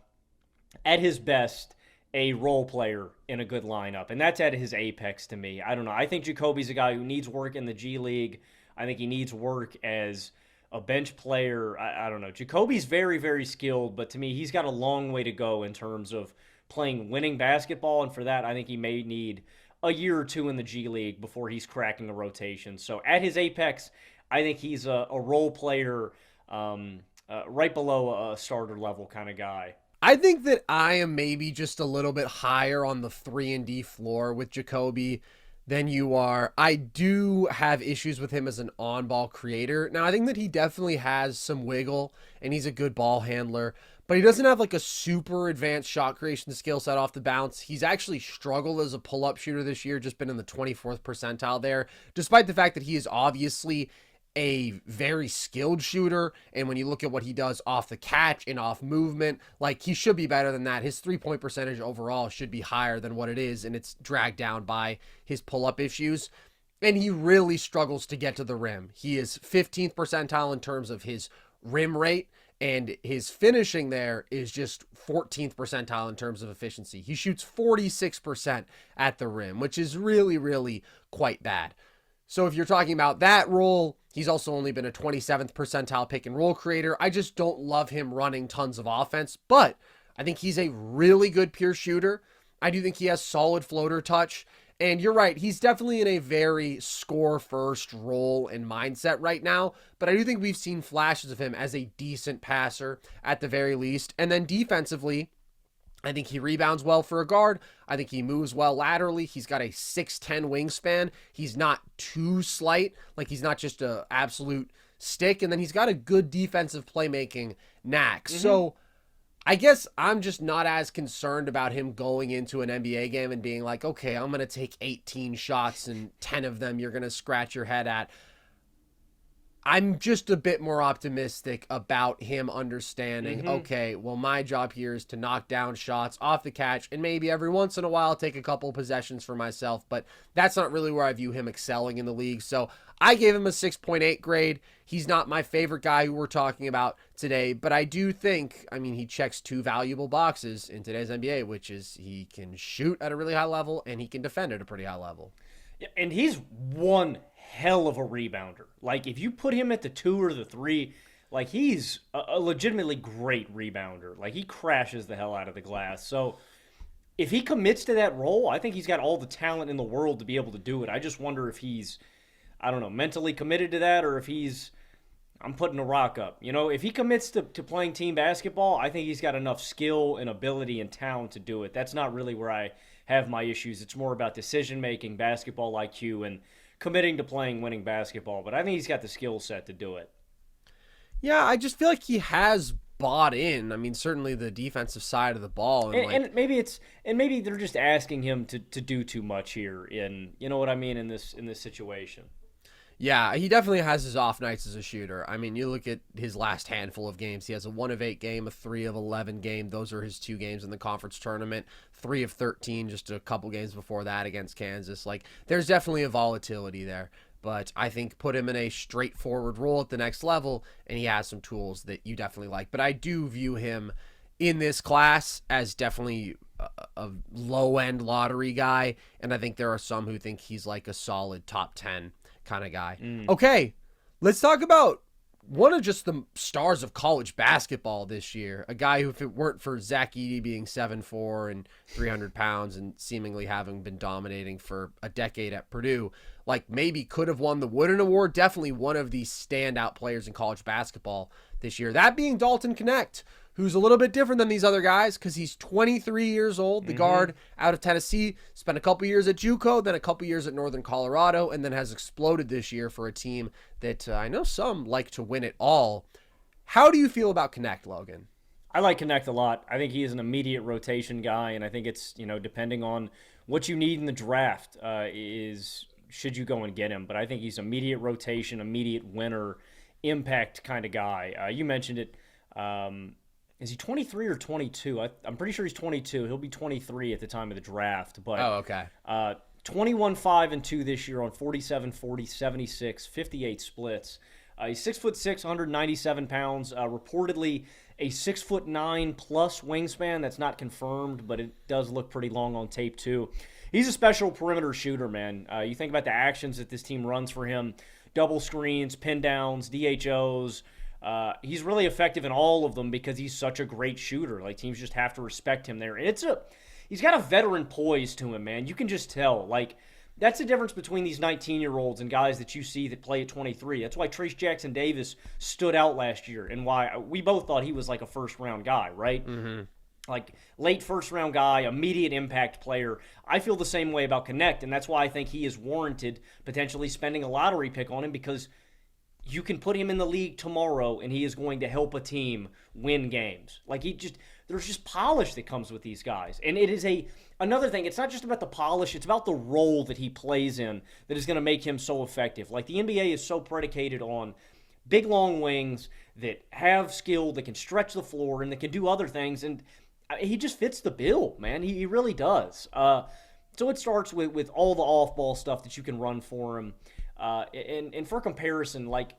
his best, a role player in a good lineup. And that's at his apex to me. I don't know. I think Jacoby's a guy who needs work in the G League. I think he needs work as a bench player. I don't know. Jacoby's very, very skilled, but to me, he's got a long way to go in terms of playing winning basketball. And for that, I think he may need a year or 2 in the G League before he's cracking a rotation. So at his apex, I think he's a role player right below a starter level kind of guy. I think that I am maybe just a little bit higher on the 3-and-D floor with Jacoby than you are. I do have issues with him as an on-ball creator. Now, I think that he definitely has some wiggle, and he's a good ball handler, but he doesn't have like a super advanced shot creation skill set off the bounce. He's actually struggled as a pull-up shooter this year, just been in the 24th percentile there, despite the fact that he is obviously a very skilled shooter. And when you look at what he does off the catch and off movement, like, he should be better than that. His 3-point percentage overall should be higher than what it is, and it's dragged down by his pull-up issues. And he really struggles to get to the rim. He is 15th percentile in terms of his rim rate, and his finishing there is just 14th percentile in terms of efficiency. He shoots 46% at the rim, which is really, really quite bad. So if you're talking about that role, he's also only been a 27th percentile pick and roll creator. I just don't love him running tons of offense, but I think he's a really good pure shooter. I do think he has solid floater touch. And you're right, he's definitely in a very score-first role and mindset right now, but I do think we've seen flashes of him as a decent passer at the very least. And then defensively, I think he rebounds well for a guard. I think he moves well laterally. He's got a 6'10" wingspan. He's not too slight. Like, he's not just an absolute stick. And then he's got a good defensive playmaking knack. Mm-hmm. So I guess I'm just not as concerned about him going into an NBA game and being like, okay, I'm going to take 18 shots and 10 of them you're going to scratch your head at. I'm just a bit more optimistic about him understanding, okay, well, my job here is to knock down shots off the catch and maybe every once in a while take a couple possessions for myself, but that's not really where I view him excelling in the league. So I gave him a 6.8 grade. He's not my favorite guy who we're talking about today, but I do think, I mean, he checks two valuable boxes in today's NBA, which is he can shoot at a really high level and he can defend at a pretty high level. Yeah, and he's one hell of a rebounder. Like, if you put him at the 2 or the 3, like, he's a legitimately great rebounder. Like, he crashes the hell out of the glass. So if he commits to that role, I think he's got all the talent in the world to be able to do it. I just wonder if he's, I don't know, mentally committed to that, or if he's, I'm putting a rock up. You know, if he commits to playing team basketball, I think he's got enough skill and ability and talent to do it. That's not really where I have my issues. It's more about decision-making, basketball IQ, and committing to playing winning basketball. But I think he's got the skill set to do it. Yeah, I just feel like he has bought in. I mean, certainly the defensive side of the ball. And maybe they're just asking him to do too much here in, you know what I mean, in this situation. Yeah, he definitely has his off nights as a shooter. I mean, you look at his last handful of games. He has a 1 of 8 game, a 3 of 11 game. Those are his 2 games in the conference tournament. 3 of 13 just a couple games before that against Kansas. Like, there's definitely a volatility there. But I think put him in a straightforward role at the next level, and he has some tools that you definitely like. But I do view him in this class as definitely a low-end lottery guy, and I think there are some who think he's like a solid top 10 kind of guy. Okay, let's talk about one of just the stars of college basketball this year. A guy who, if it weren't for Zach Edey being 7'4" and 300 pounds and seemingly having been dominating for a decade at Purdue, like, maybe could have won the Wooden Award. Definitely one of the standout players in college basketball this year. That being Dalton Knecht, who's a little bit different than these other guys because he's 23 years old, the guard out of Tennessee, spent a couple years at JUCO, then a couple years at Northern Colorado, and then has exploded this year for a team that I know some like to win it all. How do you feel about Knecht, Logan? I like Knecht a lot. I think he is an immediate rotation guy, and I think it's, you know, depending on what you need in the draft, should you go and get him. But I think he's immediate rotation, immediate winner, impact kind of guy. You mentioned it. Is he 23 or 22? I'm pretty sure he's 22. He'll be 23 at the time of the draft. But, okay. 21, 5, and 2 this year on 47, 40, 76, 58 splits. He's 6'6", 197 pounds. Reportedly a 6'9" plus wingspan. That's not confirmed, but it does look pretty long on tape too. He's a special perimeter shooter, man. You think about the actions that this team runs for him: double screens, pin downs, DHOs. He's really effective in all of them because he's such a great shooter. Like, teams just have to respect him there. And he's got a veteran poise to him, man. You can just tell. Like, that's the difference between these 19-year-olds and guys that you see that play at 23. That's why Trace Jackson-Davis stood out last year and why we both thought he was like a first-round guy, right? like late first round guy, immediate impact player. I feel the same way about Knecht, and that's why I think he is warranted potentially spending a lottery pick on him, because you can put him in the league tomorrow and he is going to help a team win games. Like there's just polish that comes with these guys. And it is another thing, it's not just about the polish, it's about the role that he plays in that is going to make him so effective. Like the NBA is so predicated on big long wings that have skill, that can stretch the floor, and that can do other things. And he just fits the bill, man. He really does. So it starts with all the off-ball stuff that you can run for him. And for comparison, like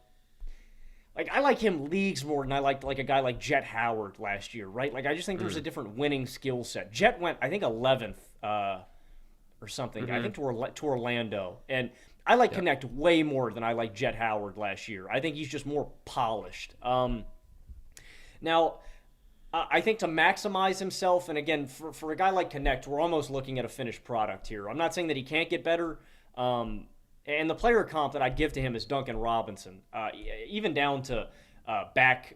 I like him leagues more than I liked like a guy like Jet Howard last year, right? Like I just think there's a different winning skill set. Jet went, I think, 11th or something. I think to Orlando, and I like Knecht way more than I like Jet Howard last year. I think he's just more polished. Now, I think to maximize himself, and again, for a guy like Knecht, we're almost looking at a finished product here. I'm not saying that he can't get better. And the player comp that I'd give to him is Duncan Robinson, even down to back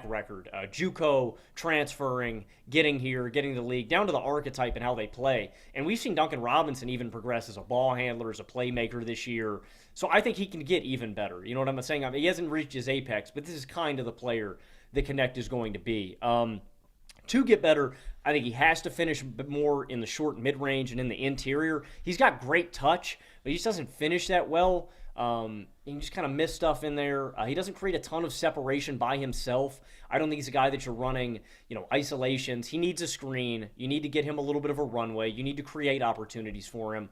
record, JUCO transferring, getting here, getting the league, down to the archetype and how they play. And we've seen Duncan Robinson even progress as a ball handler, as a playmaker this year. So I think he can get even better. You know what I'm saying? I mean, he hasn't reached his apex, but this is kind of the player that Knecht is going to be. To get better, I think he has to finish more in the short mid-range and in the interior. He's got great touch, but he just doesn't finish that well. He can just kind of miss stuff in there. He doesn't create a ton of separation by himself. I don't think he's a guy that you're running, isolations. He needs a screen. You need to get him a little bit of a runway. You need to create opportunities for him.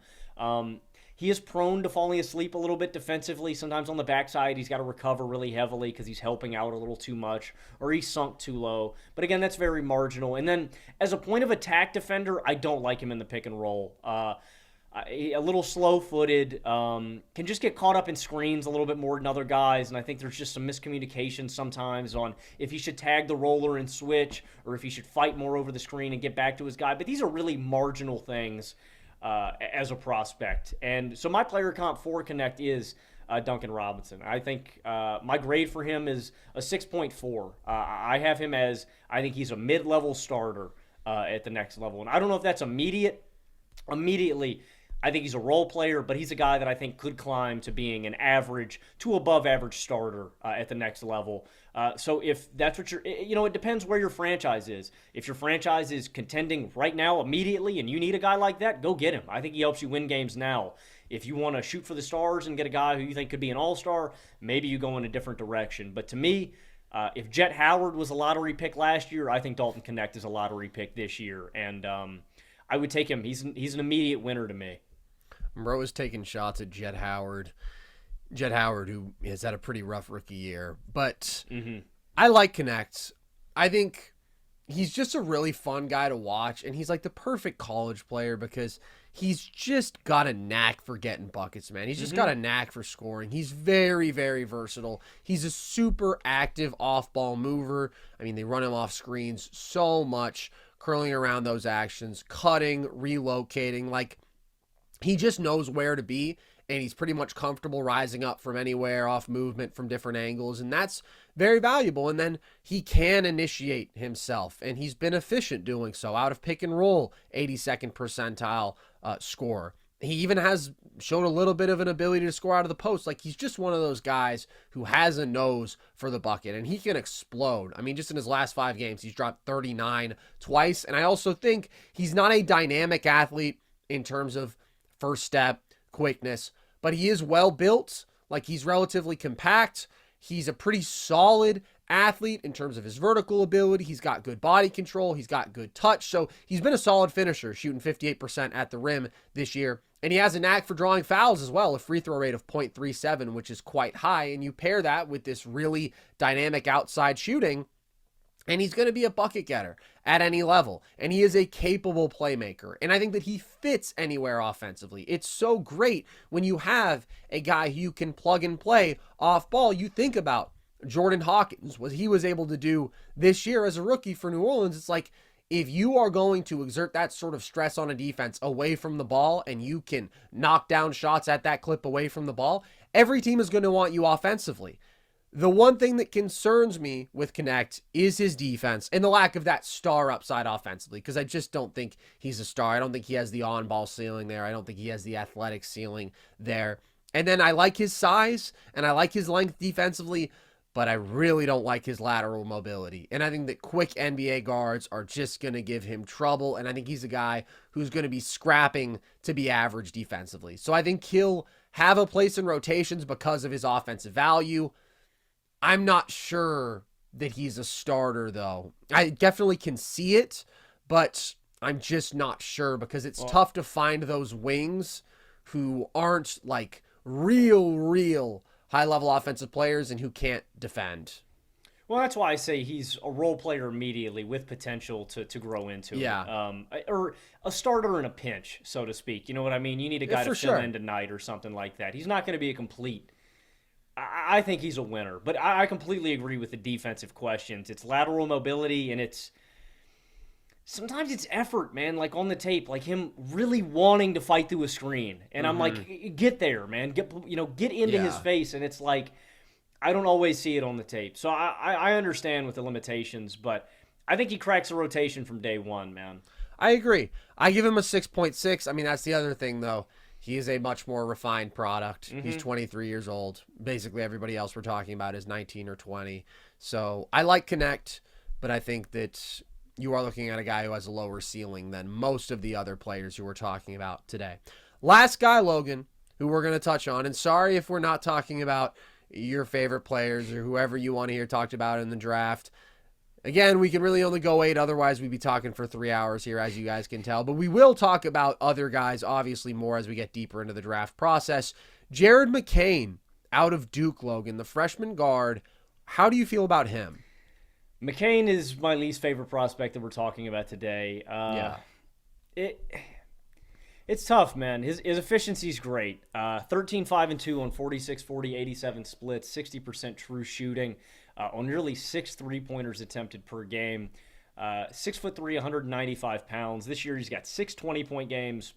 He is prone to falling asleep a little bit defensively. Sometimes on the backside, he's got to recover really heavily because he's helping out a little too much, or he's sunk too low. But again, that's very marginal. And then as a point of attack defender, I don't like him in the pick and roll. A little slow-footed, can just get caught up in screens a little bit more than other guys, and I think there's just some miscommunication sometimes on if he should tag the roller and switch, or if he should fight more over the screen and get back to his guy. But these are really marginal things as a prospect. And so my player comp for Knecht is Duncan Robinson. I think my grade for him is a 6.4. I have him as, I think he's a mid-level starter at the next level. And I don't know if that's immediately. I think he's a role player, but he's a guy that I think could climb to being an average to above average starter at the next level. So if that's what it depends where your franchise is. If your franchise is contending right now immediately and you need a guy like that, go get him. I think he helps you win games now. If you want to shoot for the stars and get a guy who you think could be an all-star, maybe you go in a different direction. But to me, if Jet Howard was a lottery pick last year, I think Dalton Knecht is a lottery pick this year. And I would take him. He's an immediate winner to me. Bro is taking shots at Jet Howard. Jet Howard, who has had a pretty rough rookie year. But I like Knecht. I think he's just a really fun guy to watch, and he's like the perfect college player because he's just got a knack for getting buckets, man. He's just got a knack for scoring. He's very, very versatile. He's a super active off-ball mover. I mean, they run him off screens so much, curling around those actions, cutting, relocating. Like, he just knows where to be, and he's pretty much comfortable rising up from anywhere, off movement from different angles, and that's very valuable. And then he can initiate himself, and he's been efficient doing so. Out of pick and roll, 82nd percentile score. He even has shown a little bit of an ability to score out of the post. Like, he's just one of those guys who has a nose for the bucket, and he can explode. I mean, just in his last 5 games, he's dropped 39 twice, and I also think he's not a dynamic athlete in terms of first step, quickness, but he is well built. Like, he's relatively compact. He's a pretty solid athlete in terms of his vertical ability. He's got good body control. He's got good touch. So he's been a solid finisher, shooting 58% at the rim this year. And he has a knack for drawing fouls as well, a free throw rate of .37, which is quite high. And you pair that with this really dynamic outside shooting, and he's going to be a bucket getter at any level. And he is a capable playmaker. And I think that he fits anywhere offensively. It's so great when you have a guy who you can plug and play off ball. You think about Jordan Hawkins, what he was able to do this year as a rookie for New Orleans. It's like, if you are going to exert that sort of stress on a defense away from the ball, and you can knock down shots at that clip away from the ball, every team is going to want you offensively. The one thing that concerns me with Knecht is his defense and the lack of that star upside offensively, because I just don't think he's a star. I don't think he has the on-ball ceiling there. I don't think he has the athletic ceiling there. And then I like his size and I like his length defensively, but I really don't like his lateral mobility. And I think that quick NBA guards are just going to give him trouble, and I think he's a guy who's going to be scrapping to be average defensively. So I think he'll have a place in rotations because of his offensive value. I'm not sure that he's a starter, though. I definitely can see it, but I'm just not sure because it's tough to find those wings who aren't like real high-level offensive players and who can't defend. Well, that's why I say he's a role player immediately with potential to grow into it. Or a starter in a pinch, so to speak. You know what I mean? You need a guy to fill in tonight or something like that. He's not going to be a complete. I think he's a winner, but I completely agree with the defensive questions. It's lateral mobility, and sometimes it's effort, man, like on the tape, like him really wanting to fight through a screen. And I'm like, get there, man. Get into his face. And it's like, I don't always see it on the tape. So I understand with the limitations, but I think he cracks a rotation from day one, man. I agree. I give him a 6.6. I mean, that's the other thing, though. He is a much more refined product. He's 23 years old. Basically, everybody else we're talking about is 19 or 20. So I like Knecht, but I think that you are looking at a guy who has a lower ceiling than most of the other players who we're talking about today. Last guy, Logan, who we're going to touch on, and sorry if we're not talking about your favorite players or whoever you want to hear talked about in the draft. Again, we can really only go 8, otherwise we'd be talking for 3 hours here, as you guys can tell. But we will talk about other guys, obviously, more as we get deeper into the draft process. Jared McCain, out of Duke, Logan, the freshman guard. How do you feel about him? McCain is my least favorite prospect that we're talking about today. It's tough, man. His efficiency's great. 13, 5, and 2 on 46, 40, 87 splits, 60% true shooting. On nearly 6 3-pointers attempted per game. 6'3", 195 pounds. This year he's got 6 20-point games,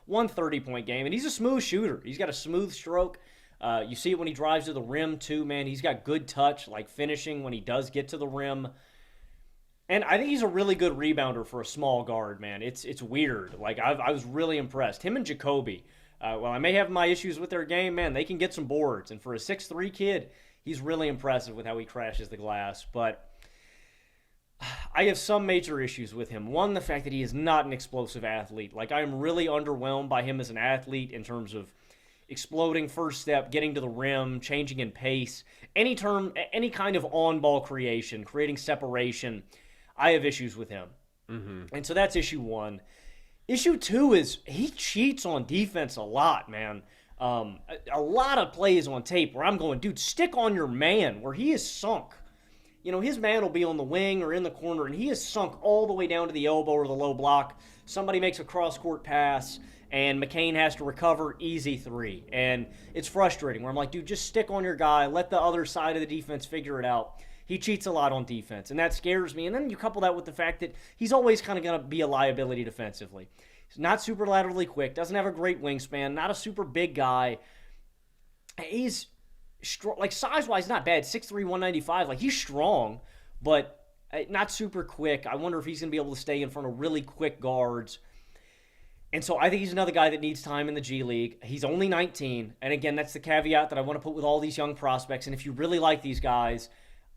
1 30-point game, and he's a smooth shooter. He's got a smooth stroke. You see it when he drives to the rim, too, man. He's got good touch, like finishing when he does get to the rim. And I think he's a really good rebounder for a small guard, man. It's weird. Like, I was really impressed. Him and Jacoby, while I may have my issues with their game, man, they can get some boards. And for a 6'3" kid, he's really impressive with how he crashes the glass. But I have some major issues with him. One, the fact that he is not an explosive athlete. Like, I am really underwhelmed by him as an athlete in terms of exploding first step, getting to the rim, changing in pace, any kind of on-ball creation, creating separation. I have issues with him. And so that's issue 1. Issue 2 is he cheats on defense a lot, man. A lot of plays on tape where I'm going, dude, stick on your man, where he is sunk. You know, his man will be on the wing or in the corner, and he is sunk all the way down to the elbow or the low block. Somebody makes a cross-court pass, and McCain has to recover, easy 3. And it's frustrating, where I'm like, dude, just stick on your guy. Let the other side of the defense figure it out. He cheats a lot on defense, and that scares me. And then you couple that with the fact that he's always kind of going to be a liability defensively. He's not super laterally quick, doesn't have a great wingspan, not a super big guy. He's strong, like size-wise, not bad, 6'3", 195. Like, he's strong, but not super quick. I wonder if he's going to be able to stay in front of really quick guards. And so I think he's another guy that needs time in the G League. He's only 19, and again, that's the caveat that I want to put with all these young prospects. And if you really like these guys,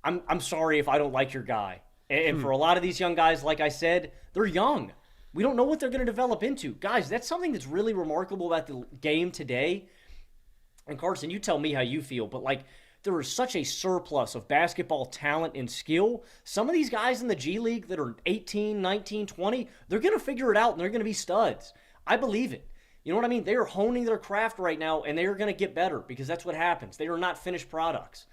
I'm sorry if I don't like your guy. And for a lot of these young guys, like I said, they're young. We don't know what they're going to develop into. Guys, that's something that's really remarkable about the game today. And Carson, you tell me how you feel, but like there is such a surplus of basketball talent and skill. Some of these guys in the G League that are 18, 19, 20, they're going to figure it out and they're going to be studs. I believe it. You know what I mean? They are honing their craft right now, and they are going to get better because that's what happens. They are not finished products.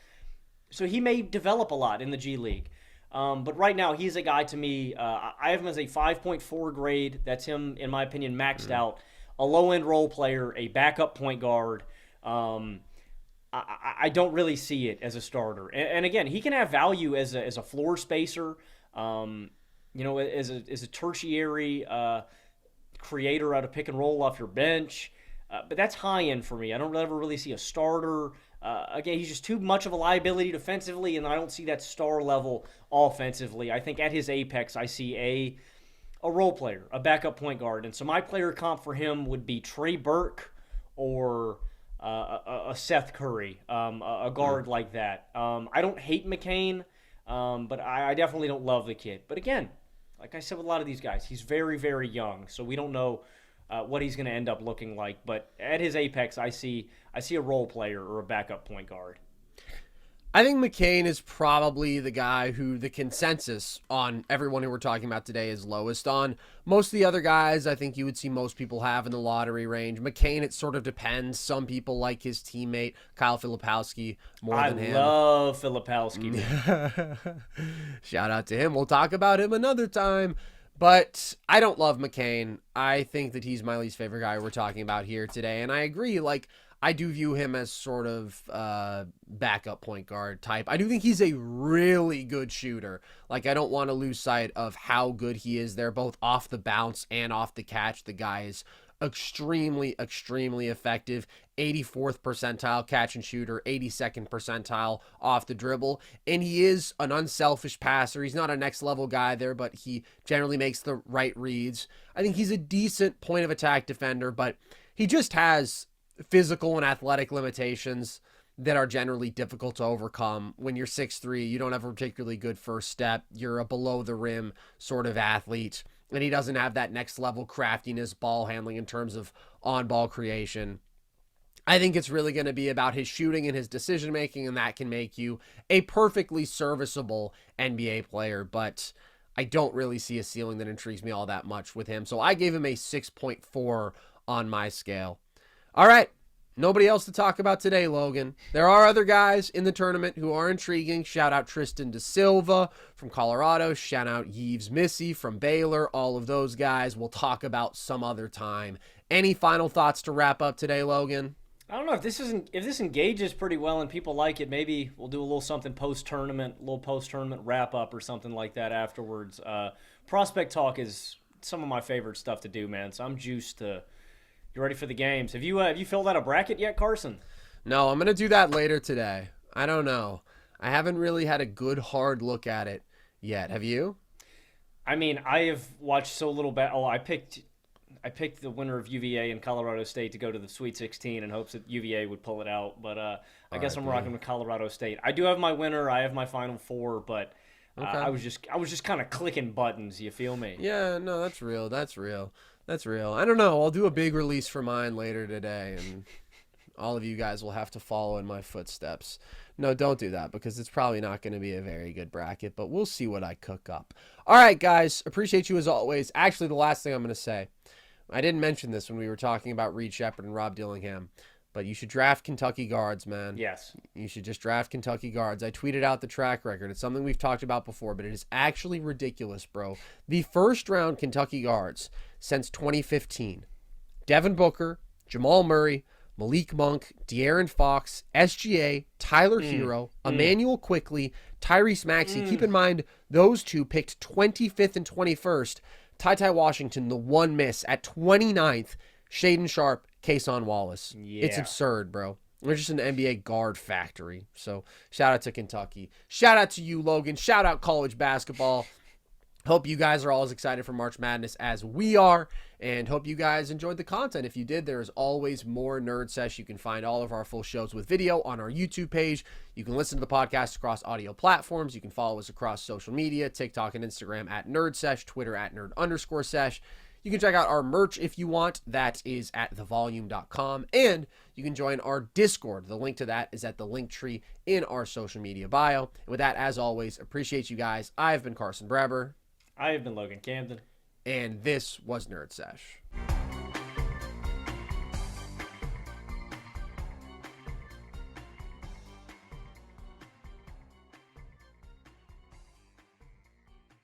So he may develop a lot in the G League. But right now, he's a guy to me, I have him as a 5.4 grade. That's him, in my opinion, maxed out. A low-end role player, a backup point guard. I don't really see it as a starter. And again, he can have value as a floor spacer, as a tertiary creator out of pick and roll off your bench. But that's high end for me. I don't ever really see a starter. Again, he's just too much of a liability defensively, and I don't see that star level offensively. I think at his apex, I see a role player, a backup point guard. And so my player comp for him would be Trey Burke or a Seth Curry, a guard like that. I don't hate McCain, but I definitely don't love the kid. But again, like I said with a lot of these guys, he's very, very young, so we don't know what he's going to end up looking like. But at his apex, I see a role player or a backup point guard. I think McCain is probably the guy who the consensus on everyone who we're talking about today is lowest on. Most of the other guys, I think you would see most people have in the lottery range. McCain, it sort of depends. Some people like his teammate, Kyle Filipowski, more than him. I love Filipowski. Shout out to him. We'll talk about him another time. But I don't love McCain. I think that he's my least favorite guy we're talking about here today. And I agree, I do view him as sort of backup point guard type. I do think he's a really good shooter. I don't want to lose sight of how good he is there, both off the bounce and off the catch. The guy is extremely, extremely effective. 84th percentile catch and shooter, 82nd percentile off the dribble. And he is an unselfish passer. He's not a next level guy there, but he generally makes the right reads. I think he's a decent point of attack defender, but he just has physical and athletic limitations that are generally difficult to overcome. When you're 6'3", you don't have a particularly good first step. You're a below the rim sort of athlete, and he doesn't have that next level craftiness, ball handling in terms of on-ball creation. I think it's really going to be about his shooting and his decision making, and that can make you a perfectly serviceable NBA player, but I don't really see a ceiling that intrigues me all that much with him. So I gave him a 6.4 on my scale. All right, nobody else to talk about today, Logan. There are other guys in the tournament who are intriguing. Shout out Tristan Da Silva from Colorado. Shout out Yves Missy from Baylor. All of those guys we'll talk about some other time. Any final thoughts to wrap up today, Logan? I don't know if this engages pretty well and people like it. Maybe we'll do a little something post-tournament, wrap up or something like that afterwards. Prospect talk is some of my favorite stuff to do, man. So I'm juiced to. You ready for the games? Have you filled out a bracket yet, Carson? No, I'm going to do that later today. I don't know. I haven't really had a good hard look at it yet. Have you? I mean, I have watched so little I picked the winner of UVA and Colorado State to go to the Sweet 16 in hopes that UVA would pull it out, but I guess I'm rocking with Colorado State. I do have my winner. I have my Final Four, but okay. I was just kind of clicking buttons. You feel me? Yeah, no, that's real. I don't know. I'll do a big release for mine later today, and all of you guys will have to follow in my footsteps. No, don't do that because it's probably not going to be a very good bracket, but we'll see what I cook up. All right, guys. Appreciate you as always. Actually, the last thing I'm going to say, I didn't mention this when we were talking about Reed Sheppard and Rob Dillingham, but you should draft Kentucky guards, man. Yes. You should just draft Kentucky guards. I tweeted out the track record. It's something we've talked about before, but it is actually ridiculous, bro. The first round Kentucky guards since 2015. Devin Booker, Jamal Murray, Malik Monk, De'Aaron Fox, SGA, Tyler Hero, Emmanuel Quickley, Tyrese Maxey. Keep in mind, those two picked 25th and 21st. Ty Washington, the one miss at 29th. Shaedon Sharpe, Kason Wallace. Yeah. It's absurd, bro. We're just an NBA guard factory. So shout out to Kentucky. Shout out to you, Logan. Shout out college basketball. Hope you guys are all as excited for March Madness as we are, and hope you guys enjoyed the content. If you did, there is always more Nerd Sesh. You can find all of our full shows with video on our YouTube page. You can listen to the podcast across audio platforms. You can follow us across social media, TikTok and Instagram at Nerd Sesh, Twitter at Nerd_Sesh. You can check out our merch if you want. That is at thevolume.com. And you can join our Discord. The link to that is at the link tree in our social media bio. And with that, as always, appreciate you guys. I've been Carson Breber. I have been Logan Camden. And this was Nerd Sesh.